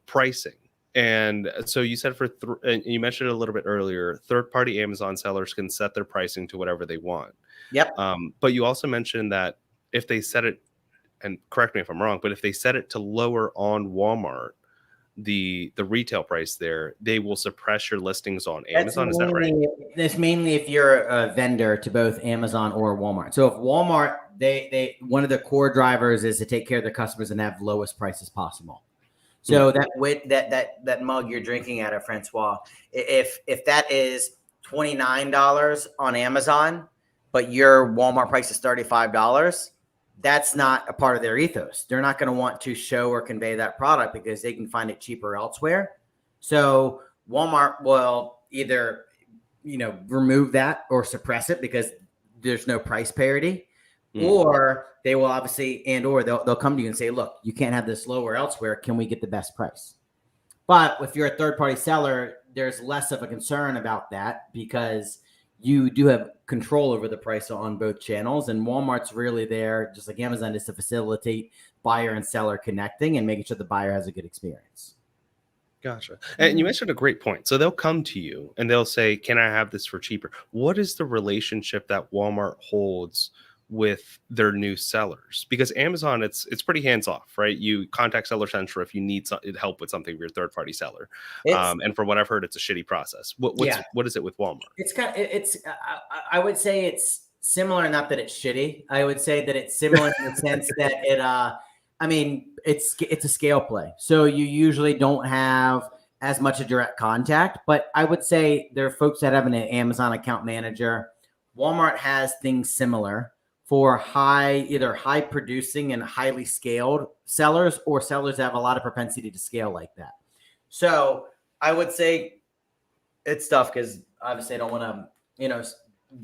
Speaker 2: Pricing. And so you said and you mentioned it a little bit earlier, third-party Amazon sellers can set their pricing to whatever they want.
Speaker 3: Yep.
Speaker 2: But you also mentioned that if they set it, and correct me if I'm wrong, but if they set it to lower on Walmart, the retail price there, they will suppress your listings on Amazon. Is that right?
Speaker 3: That's mainly if you're a vendor to both Amazon or Walmart. So if Walmart, they one of the core drivers is to take care of their customers and have lowest prices possible. So that mug you're drinking out of, Francois, if that is $29 on Amazon, but your Walmart price is $35, that's not a part of their ethos. They're not going to want to show or convey that product because they can find it cheaper elsewhere. So Walmart will either, remove that or suppress it because there's no price parity, or they will obviously, or they'll come to you and say, look, you can't have this lower elsewhere. Can we get the best price? But if you're a third-party seller, there's less of a concern about that because you do have control over the price on both channels. And Walmart's really there, just like Amazon, is to facilitate buyer and seller connecting and making sure the buyer has a good experience.
Speaker 2: Gotcha. And you mentioned a great point. So they'll come to you and they'll say, can I have this for cheaper? What is the relationship that Walmart holds with their new sellers? Because Amazon, it's pretty hands-off, right? You contact Seller Central if you need help with something for your third-party seller. And from what I've heard, it's a shitty process. What is it with Walmart?
Speaker 3: I would say it's similar, not that it's shitty. I would say that it's similar in the sense that it's a scale play. So you usually don't have as much a direct contact, but I would say there are folks that have an Amazon account manager. Walmart has things similar for either high producing and highly scaled sellers or sellers that have a lot of propensity to scale like that. So I would say it's tough because obviously I don't want to,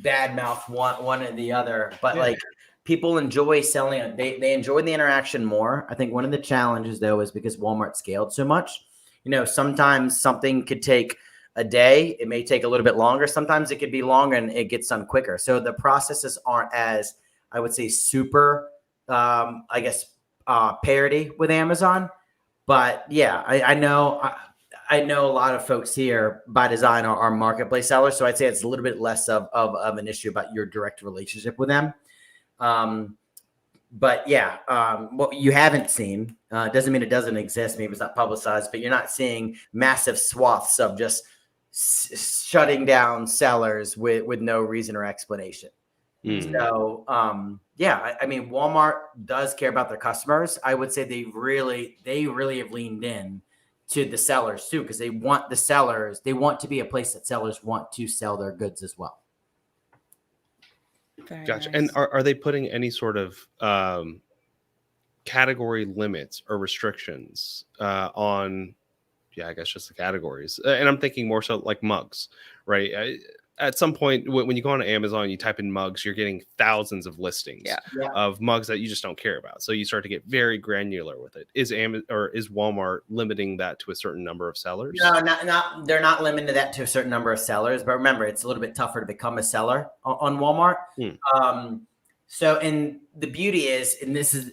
Speaker 3: badmouth one or the other, but like people enjoy selling it. They enjoy the interaction more. I think one of the challenges though is because Walmart scaled so much, sometimes something could take a day. It may take a little bit longer. Sometimes it could be longer and it gets done quicker. So the processes aren't as, I would say, super, parity with Amazon. But yeah, I know I know a lot of folks here by design are marketplace sellers. So I'd say it's a little bit less of an issue about your direct relationship with them. But yeah, what you haven't seen doesn't mean it doesn't exist. Maybe it's not publicized, but you're not seeing massive swaths of just shutting down sellers with no reason or explanation. So, yeah, I mean, Walmart does care about their customers. I would say they really have leaned in to the sellers too, because they want to be a place that sellers want to sell their goods as well.
Speaker 1: Very
Speaker 2: Gotcha.
Speaker 1: nice.
Speaker 2: And are they putting any sort of category limits or restrictions on, I guess just the categories? And I'm thinking more so like mugs, right? At some point when you go on Amazon, you type in mugs, you're getting thousands of listings of mugs that you just don't care about. So you start to get very granular with it. Is Walmart limiting that to a certain number of sellers?
Speaker 3: No, they're not limiting that to a certain number of sellers. But remember, it's a little bit tougher to become a seller on Walmart. So, and the beauty is, and this is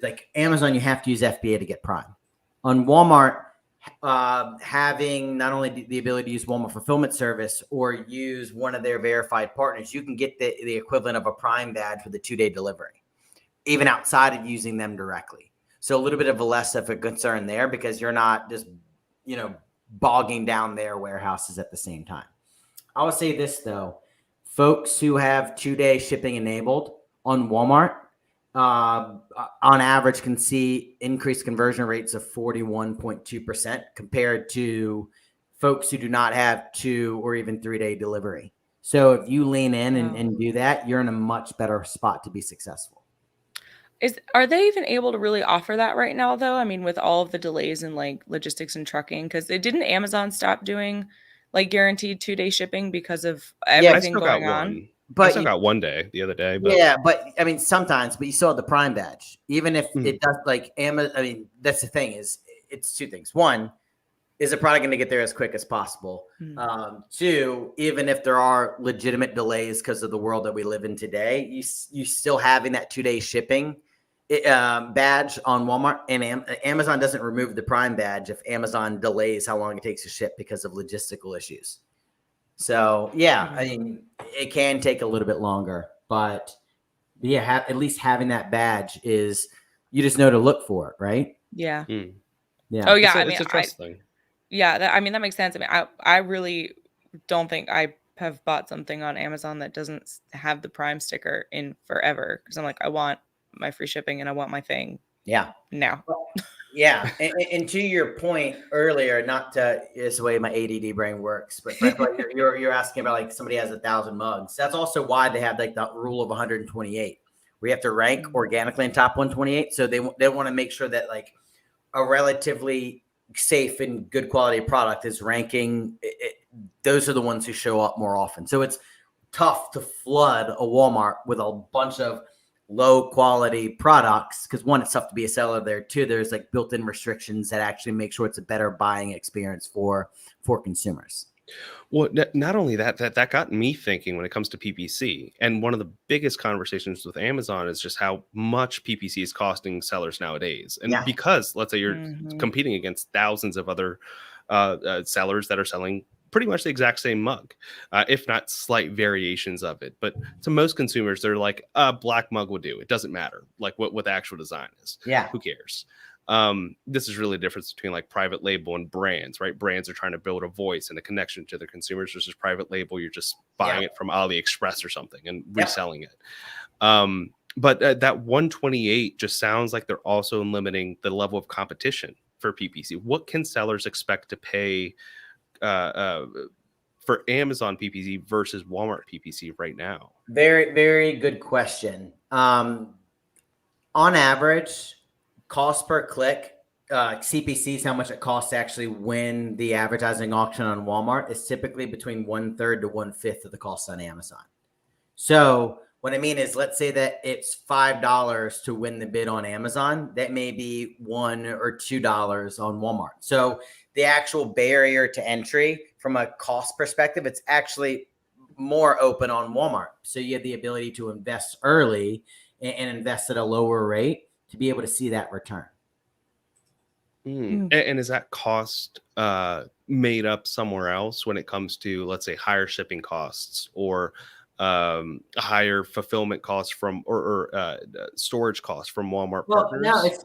Speaker 3: like Amazon, you have to use FBA to get Prime. On Walmart, having not only the ability to use Walmart fulfillment service or use one of their verified partners, you can get the equivalent of a Prime badge with a 2-day delivery, even outside of using them directly. So a little bit of a less of a concern there, because you're not just, bogging down their warehouses at the same time. I would say this though, folks who have 2-day shipping enabled on Walmart, on average can see increased conversion rates of 41.2% compared to folks who do not have 2 or even 3-day delivery. So if you lean in and do that, you're in a much better spot to be successful.
Speaker 1: Are they even able to really offer that right now though? I mean, with all of the delays in like logistics and trucking, because didn't Amazon stop doing like guaranteed 2-day shipping because of everything going on?
Speaker 2: But I still got 1 day the other day. But
Speaker 3: yeah, but I mean, sometimes, but you still have the Prime badge, even if it does like Amazon. I mean, that's the thing is, it's 2 things. One, is the product going to get there as quick as possible? 2, even if there are legitimate delays because of the world that we live in today, you still having that 2-day shipping badge on Walmart, and Amazon doesn't remove the Prime badge if Amazon delays how long it takes to ship because of logistical issues. So yeah, I mean, it can take a little bit longer, but yeah, at least having that badge is, you just know to look for it, right?
Speaker 1: Yeah.
Speaker 3: Yeah.
Speaker 1: Oh yeah.
Speaker 2: It's a trust thing.
Speaker 1: Yeah. That makes sense. I mean, I really don't think I have bought something on Amazon that doesn't have the Prime sticker in forever, because I'm like, I want my free shipping and I want my thing.
Speaker 3: Yeah.
Speaker 1: Now.
Speaker 3: Yeah. And to your point earlier, not to, it's the way my ADD brain works, but you're asking about like somebody has 1,000 mugs. That's also why they have like the rule of 128. We have to rank organically in top 128. So they want to make sure that like a relatively safe and good quality product is ranking. Those are the ones who show up more often. So it's tough to flood a Walmart with a bunch of low quality products, because 1, it's tough to be a seller there. 2, there's like built-in restrictions that actually make sure it's a better buying experience for consumers.
Speaker 2: Well, not only that got me thinking when it comes to PPC. And one of the biggest conversations with Amazon is just how much PPC is costing sellers nowadays. And because let's say you're competing against thousands of other sellers that are selling pretty much the exact same mug, if not slight variations of it. But to most consumers, they're like, a black mug would do. It doesn't matter like what the actual design is.
Speaker 3: Yeah.
Speaker 2: Who cares? This is really the difference between like private label and brands, right? Brands are trying to build a voice and a connection to their consumers versus private label. You're just buying it from AliExpress or something and reselling it. But that 128 just sounds like they're also limiting the level of competition for PPC. What can sellers expect to pay for Amazon PPC versus Walmart PPC right now?
Speaker 3: Very, very good question. On average, cost per click, CPC is how much it costs to actually win the advertising auction on Walmart, is typically between 1/3 to 1/5 of the cost on Amazon. So what I mean is, let's say that it's $5 to win the bid on Amazon. That may be $1 or $2 on Walmart. So the actual barrier to entry from a cost perspective, it's actually more open on Walmart. So you have the ability to invest early and invest at a lower rate to be able to see that return.
Speaker 2: And is that cost made up somewhere else when it comes to, let's say, higher shipping costs or higher fulfillment costs from or storage costs from Walmart
Speaker 3: Well, no,
Speaker 2: partners?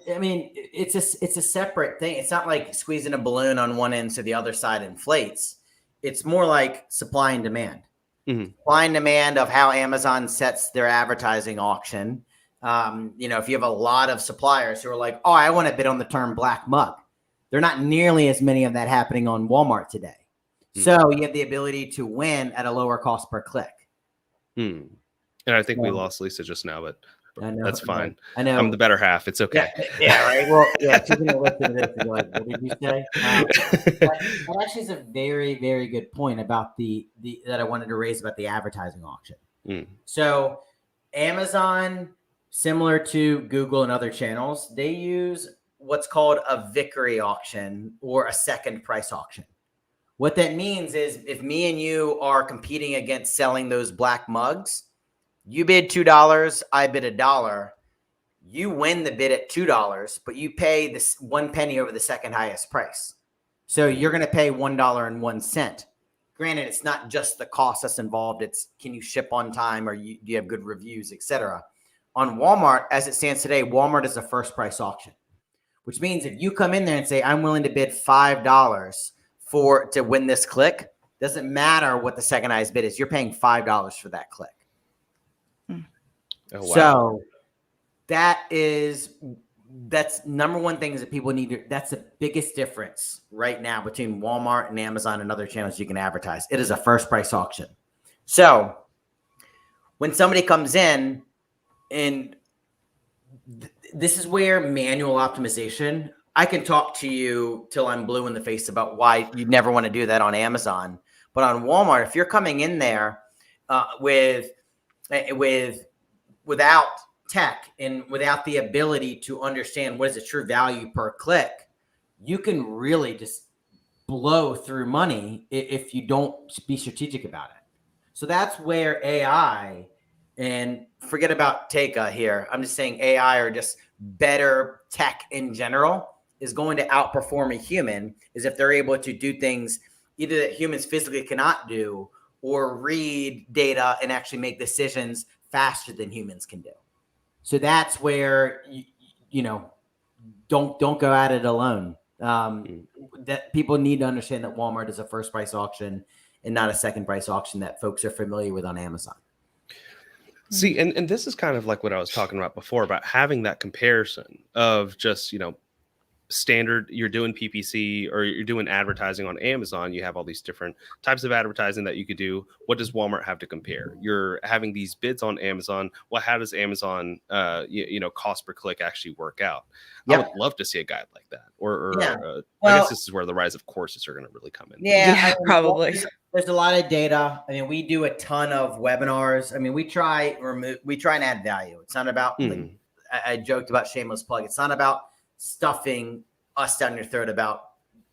Speaker 3: it's a separate thing. It's not like squeezing a balloon on one end so the other side inflates. It's more like supply and demand. Supply and demand of how Amazon sets their advertising auction. If you have a lot of suppliers who are like, oh, I want to bid on the term black mug. There are not nearly as many of that happening on Walmart today. So you have the ability to win at a lower cost per click.
Speaker 2: And I think we lost Lisa just now, but
Speaker 3: I know,
Speaker 2: that's fine.
Speaker 3: I know.
Speaker 2: I'm the better half. It's okay.
Speaker 3: Yeah, right. Well, yeah, she's going to listen to this and be like, what did you say? That actually is a very, very good point about that I wanted to raise about the advertising auction. So Amazon, similar to Google and other channels, they use what's called a victory auction or a second price auction. What that means is if me and you are competing against selling those black mugs, you bid $2, I bid $1. You win the bid at $2, but you pay this 1 penny over the second highest price. So you're going to pay $1.01. Granted, it's not just the cost that's involved. It's can you ship on time or do you have good reviews, etc. On Walmart, as it stands today, Walmart is a first price auction, which means if you come in there and say, I'm willing to bid $5 to win this click, doesn't matter what the second highest bid is. You're paying $5 for that click.
Speaker 2: Oh, wow.
Speaker 3: So that's number one thing is that people need to, that's the biggest difference right now between Walmart and Amazon and other channels you can advertise. It is a first price auction. So when somebody comes in, and this is where manual optimization, I can talk to you till I'm blue in the face about why you never want to do that on Amazon. But on Walmart, if you're coming in there without tech and without the ability to understand what is the true value per click, you can really just blow through money if you don't be strategic about it. So that's where AI, and forget about Teika here, I'm just saying AI or just better tech in general is going to outperform a human, is if they're able to do things either that humans physically cannot do or read data and actually make decisions faster than humans can do. So that's where don't go at it alone. That people need to understand that Walmart is a first price auction and not a second price auction that folks are familiar with on Amazon.
Speaker 2: See, and this is kind of like what I was talking about before about having that comparison of just, standard, you're doing PPC or you're doing advertising on Amazon. You have all these different types of advertising that you could do. What does Walmart have to compare? You're having these bids on Amazon. Well, how does Amazon, cost per click actually work out? Yep. I would love to see a guide like that. I guess this is where the rise of courses are going to really come in.
Speaker 3: Yeah,
Speaker 1: probably.
Speaker 3: There's a lot of data. I mean, we do a ton of webinars. I mean, we try and add value. It's not about, I joked about shameless plug. It's not about stuffing us down your throat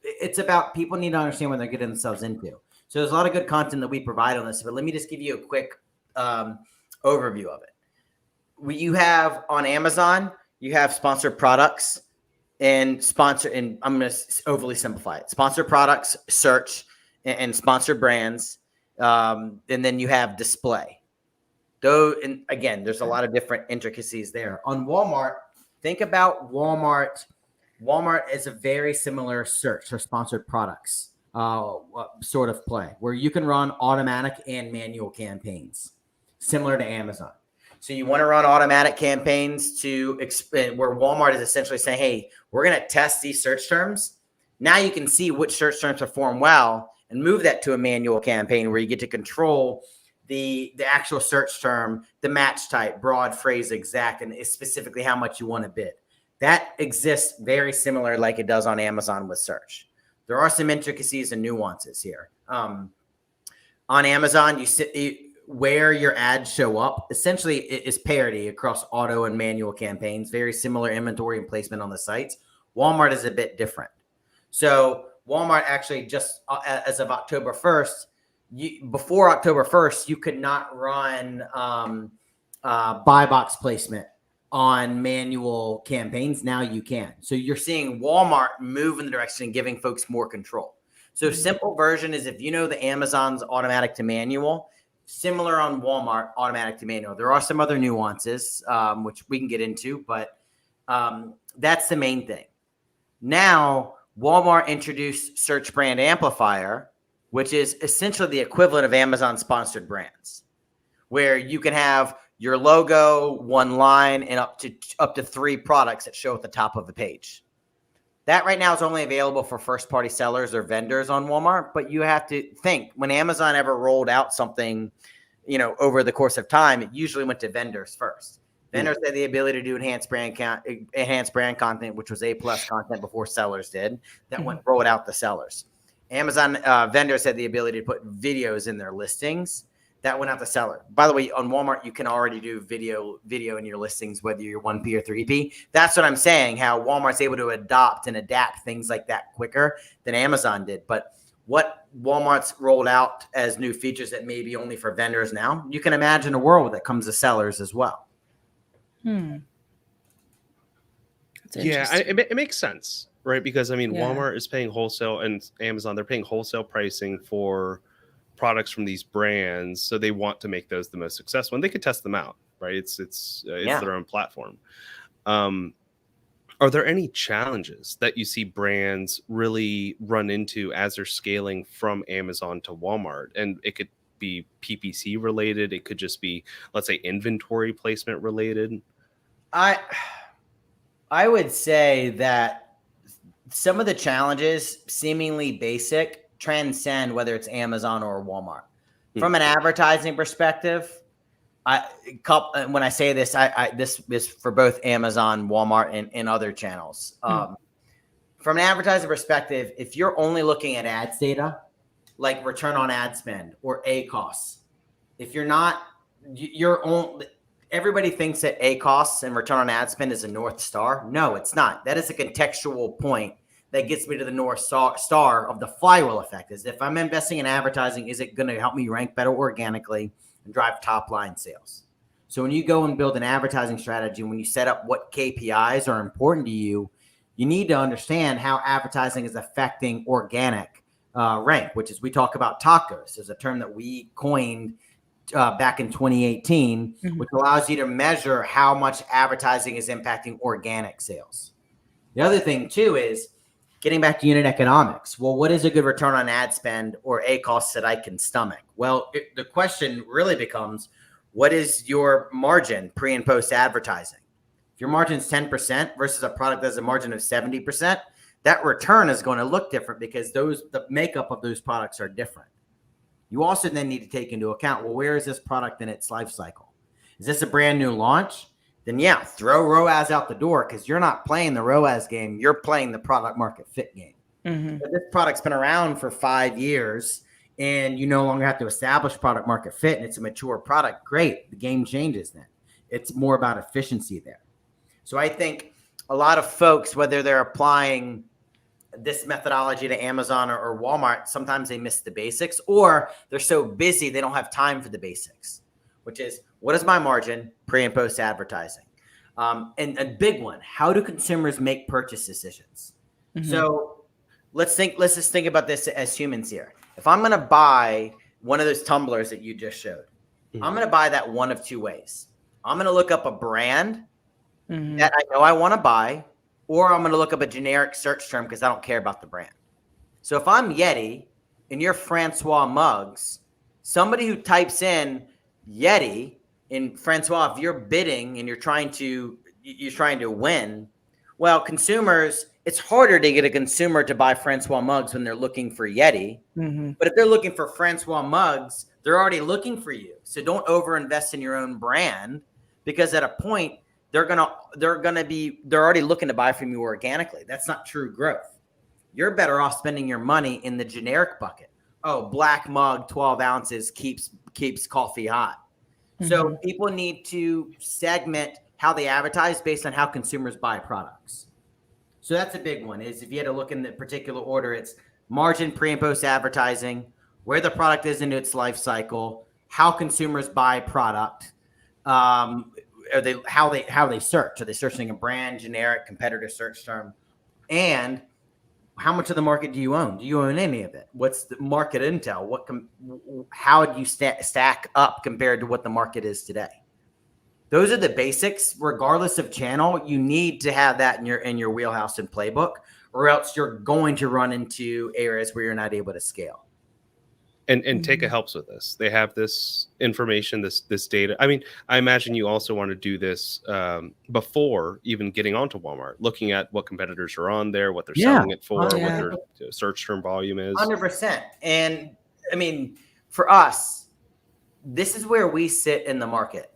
Speaker 3: it's about people need to understand what they're getting themselves into. So there's a lot of good content that we provide on this, but let me just give you a quick overview of it. You have on Amazon, you have sponsored products and I'm going to overly simplify it. Sponsored products, search, and sponsored brands. And then you have display. And again, there's a lot of different intricacies there. On Walmart, think about Walmart. Walmart is a very similar search or sponsored products sort of play where you can run automatic and manual campaigns, similar to Amazon. So you want to run automatic campaigns to expand, where Walmart is essentially saying, hey, we're going to test these search terms. Now you can see which search terms perform well and move that to a manual campaign where you get to control the actual search term, the match type, broad, phrase, exact, and specifically how much you want to bid. That exists very similar like it does on Amazon with search. There are some intricacies and nuances here. On Amazon, where your ads show up, essentially it is parity across auto and manual campaigns, very similar inventory and placement on the sites. Walmart is a bit different. So Walmart actually just as of October 1st, before October 1st, you could not run buy box placement on manual campaigns. Now you can. So you're seeing Walmart move in the direction of giving folks more control. So simple version is, if you know the Amazon's automatic to manual, similar on Walmart, automatic to manual. There are some other nuances, which we can get into, but that's the main thing. Now, Walmart introduced Search Brand Amplifier, which is essentially the equivalent of Amazon sponsored brands, where you can have your logo, one line, and up to 3 products that show at the top of the page. That right now is only available for first-party sellers or vendors on Walmart, but you have to think, when Amazon ever rolled out something, over the course of time, it usually went to vendors first. Vendors had the ability to do enhanced brand content, which was A+ content before sellers did. That went rolled out to sellers. Amazon vendors had the ability to put videos in their listings. That went out to seller. By the way, on Walmart, you can already do video in your listings, whether you're 1P or 3P. That's what I'm saying, how Walmart's able to adopt and adapt things like that quicker than Amazon did. But what Walmart's rolled out as new features that may be only for vendors now, you can imagine a world that comes to sellers as well.
Speaker 2: Yeah, it makes sense, right? Because, Walmart is paying wholesale, and Amazon, they're paying wholesale pricing for products from these brands, so they want to make those the most successful, and they could test them out, right? It's their own platform. Are there any challenges that you see brands really run into as they're scaling from Amazon to Walmart? And it could be PPC related, it could just be, let's say, inventory placement related.
Speaker 3: I would say that some of the challenges, seemingly basic, transcend whether it's Amazon or Walmart. From an advertising perspective, when I say this, this is for both Amazon, Walmart, and other channels. From an advertising perspective, if you're only looking at ads data, like return on ad spend or ACoS, if you're not, everybody thinks that ACoS and return on ad spend is a North Star. No, it's not. That is a contextual point that gets me to the North Star of the flywheel effect. Is if I'm investing in advertising, is it going to help me rank better organically and drive top line sales? So when you go and build an advertising strategy, when you set up what KPIs are important to you, you need to understand how advertising is affecting organic rank, which is, we talk about tacos. There's a term that we coined back in 2018, which allows you to measure how much advertising is impacting organic sales. The other thing too is getting back to unit economics. Well, what is a good return on ad spend or ACoS that I can stomach? Well, the question really becomes, what is your margin pre and post advertising? If your margin is 10% versus a product that has a margin of 70%, that return is going to look different because the makeup of those products are different. You also then need to take into account, well, where is this product in its life cycle? Is this a brand new launch? Then yeah, throw ROAS out the door, because you're not playing the ROAS game. You're playing the product market fit game. If this product's been around for 5 years and you no longer have to establish product market fit and it's a mature product, great. The game changes then. It's more about efficiency there. So I think a lot of folks, whether they're applying this methodology to Amazon or Walmart, sometimes they miss the basics, or they're so busy they don't have time for the basics, which is, what is my margin pre and post advertising? And a big one, how do consumers make purchase decisions? So let's just think about this as humans here. If I'm going to buy one of those tumblers that you just showed, I'm going to buy that one of 2 ways. I'm going to look up a brand that I know I want to buy, or I'm going to look up a generic search term because I don't care about the brand. So if I'm Yeti and you're Francois Muggs, somebody who types in Yeti and Francois, if you're bidding and you're trying to win, well, consumers, it's harder to get a consumer to buy Francois Muggs when they're looking for Yeti. But if they're looking for Francois Muggs, they're already looking for you. So don't overinvest in your own brand, because at a point, they're already looking to buy from you organically. That's not true growth. You're better off spending your money in the generic bucket. Oh, black mug, 12 ounces keeps coffee hot. So people need to segment how they advertise based on how consumers buy products. So that's a big one, is if you had to look in the particular order, it's margin pre and post advertising, where the product is into its life cycle, how consumers buy product, how they search? Are they searching a brand, generic, competitor search term? And how much of the market do you own? Do you own any of it? What's the market intel? How do you stack up compared to what the market is today? Those are the basics. Regardless of channel, you need to have that in your wheelhouse and playbook, or else you're going to run into areas where you're not able to scale.
Speaker 2: And Teika helps with this. They have this information, this data. I mean, I imagine you also want to do this before even getting onto Walmart, looking at what competitors are on there, what they're selling it for, what their search term volume is.
Speaker 3: 100%. And I mean, for us, this is where we sit in the market.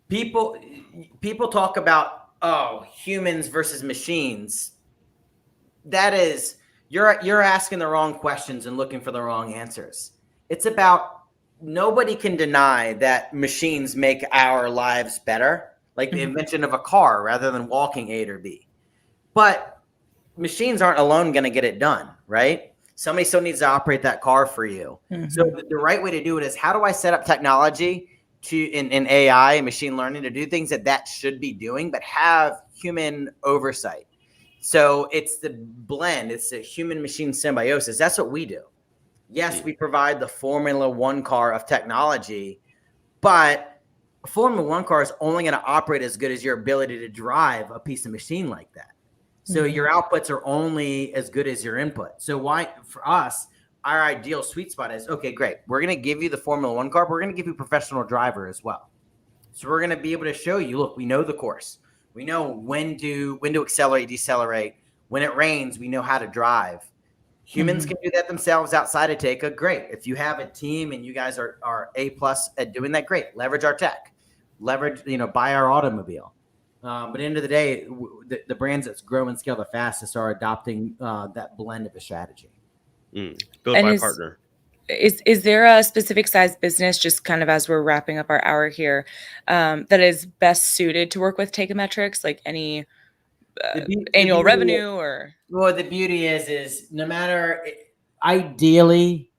Speaker 3: People talk about, humans versus machines. That is, you're asking the wrong questions and looking for the wrong answers. It's about, nobody can deny that machines make our lives better, like the invention of a car rather than walking A to B. But machines aren't alone going to get it done, right? Somebody still needs to operate that car for you. So the right way to do it is, how do I set up technology in AI and machine learning to do things that should be doing, but have human oversight? So it's the blend. It's a human-machine symbiosis. That's what we do. Yes, we provide the Formula One car of technology, but a Formula One car is only going to operate as good as your ability to drive a piece of machine like that. So your outputs are only as good as your input. So why, for us, our ideal sweet spot is, okay, great. We're going to give you the Formula One car. But we're going to give you a professional driver as well. So we're going to be able to show you, look, we know the course. We know when to accelerate, decelerate. When it rains, we know how to drive. Humans can do that themselves outside of Teika. Great. If you have a team and you guys are A+ at doing that, great. Leverage our tech. Buy our automobile. But at the end of the day, the brands that grow and scale the fastest are adopting that blend of a strategy.
Speaker 2: Built by a partner.
Speaker 1: Is there a specific size business, just kind of as we're wrapping up our hour here, that is best suited to work with Teikametrics? Like any annual revenue or? Well,
Speaker 3: the beauty is no matter, ideally,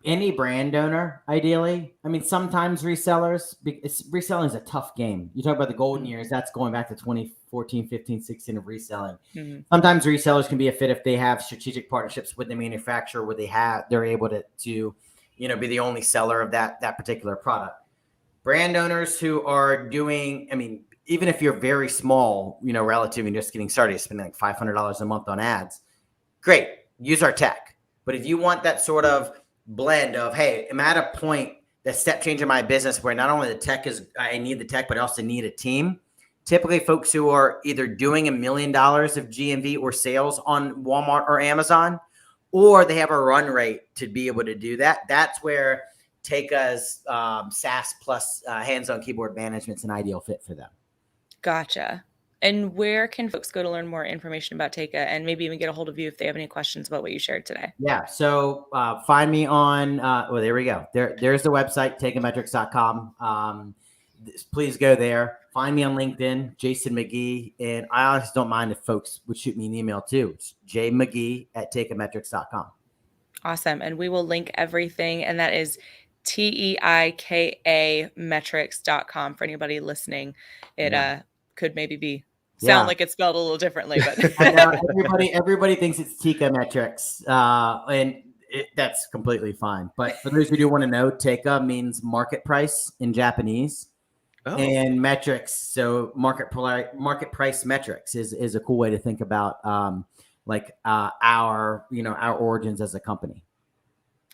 Speaker 3: any brand owner, ideally. I mean, sometimes resellers, reselling is a tough game. You talk about the golden years, that's going back to 2014, 15, 16 of reselling. Sometimes resellers can be a fit if they have strategic partnerships with the manufacturer where they're able to be the only seller of that particular product. Brand owners who are doing, I mean, even if you're very small, relative and just getting started, you're spending like $500 a month on ads. Great, use our tech. But if you want that sort of blend of, hey, I'm at a point, that step change in my business where not only I need the tech, but I also need a team. Typically folks who are either doing $1 million of GMV or sales on Walmart or Amazon, or they have a run rate to be able to do that. That's where Teika's SaaS plus hands-on keyboard management's an ideal fit for them.
Speaker 1: Gotcha. And where can folks go to learn more information about Teika and maybe even get a hold of you if they have any questions about what you shared today?
Speaker 3: Yeah. So find me on, there we go. There's the website, Teikametrics.com. Please go there. Find me on LinkedIn, Jason Magee. And I honestly don't mind if folks would shoot me an email too. It's jmagee@Teikametrics.com.
Speaker 1: Awesome. And we will link everything. And that is Teika metrics.com for anybody listening. It could maybe sound like it's spelled a little differently, but
Speaker 3: everybody thinks it's Teikametrics, and that's completely fine. But for those who do want to know, Teika means market price in Japanese, and metrics. So market price metrics is a cool way to think about our origins as a company.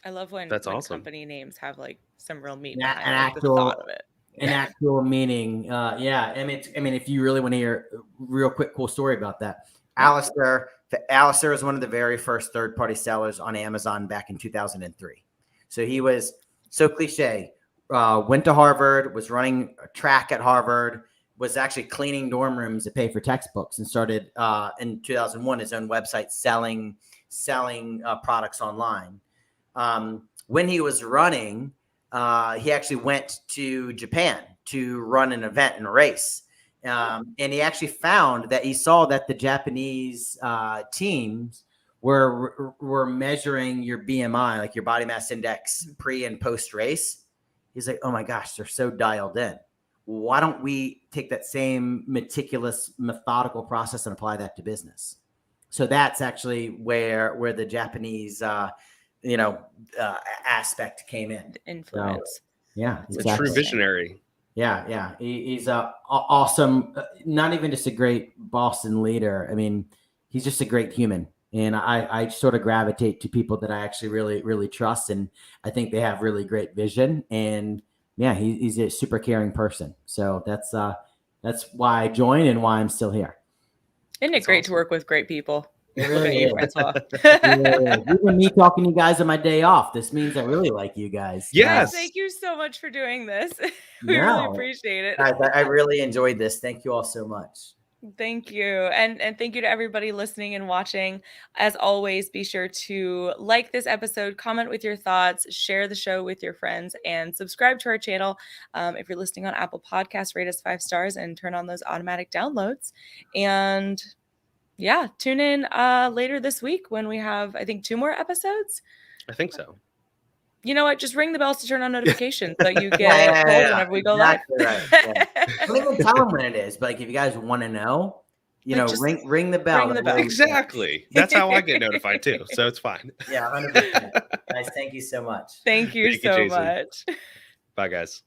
Speaker 1: I love when company names have like some real meat
Speaker 3: behind
Speaker 1: an actual, the thought of it.
Speaker 3: An actual meaning. I mean, if you really want to hear a real quick, cool story about that, Alistair is one of the very first third-party sellers on Amazon back in 2003. So he was so cliche, went to Harvard, was running a track at Harvard, was actually cleaning dorm rooms to pay for textbooks, and started in 2001 his own website selling products online. When he was running, he actually went to Japan to run an event and a race. And he actually found that he saw that the Japanese teams were measuring your BMI, like your body mass index, pre and post race. He's like, oh my gosh, they're so dialed in. why don't we take that same meticulous, methodical process and apply that to business? So that's actually where the Japanese, aspect came in.
Speaker 1: Influence.
Speaker 3: So, yeah,
Speaker 2: It's a true visionary.
Speaker 3: Yeah. He's awesome. Not even just a great boss and leader. I mean, he's just a great human. And I sort of gravitate to people that I actually really, really trust. And I think they have really great vision. And yeah, he's a super caring person. So that's why I joined and why I'm still here.
Speaker 1: Isn't it great to work with great people?
Speaker 3: It
Speaker 1: Look
Speaker 3: really
Speaker 1: at you,
Speaker 3: is.
Speaker 1: Francois.
Speaker 3: Even me talking to you guys on my day off, this means I really like you guys.
Speaker 2: Yes.
Speaker 1: Thank you so much for doing this. We really appreciate it.
Speaker 3: Guys, I really enjoyed this. Thank you all so much.
Speaker 1: Thank you. And thank you to everybody listening and watching. As always, be sure to like this episode, comment with your thoughts, share the show with your friends, and subscribe to our channel. If you're listening on Apple Podcasts, rate us 5 stars and turn on those automatic downloads. And yeah, tune in later this week when we have, I think, 2 more episodes.
Speaker 2: I think so.
Speaker 1: You know what? Just ring the bells to turn on notifications so you get told whenever we go live.
Speaker 3: Right. Don't even tell them when it is, but like if you guys want to know, ring the bell.
Speaker 1: Ring the bell.
Speaker 2: Exactly. That's how I get notified too. So it's fine.
Speaker 3: Yeah, 100%. Guys, thank you so much.
Speaker 1: Thank you so much.
Speaker 2: Bye, guys.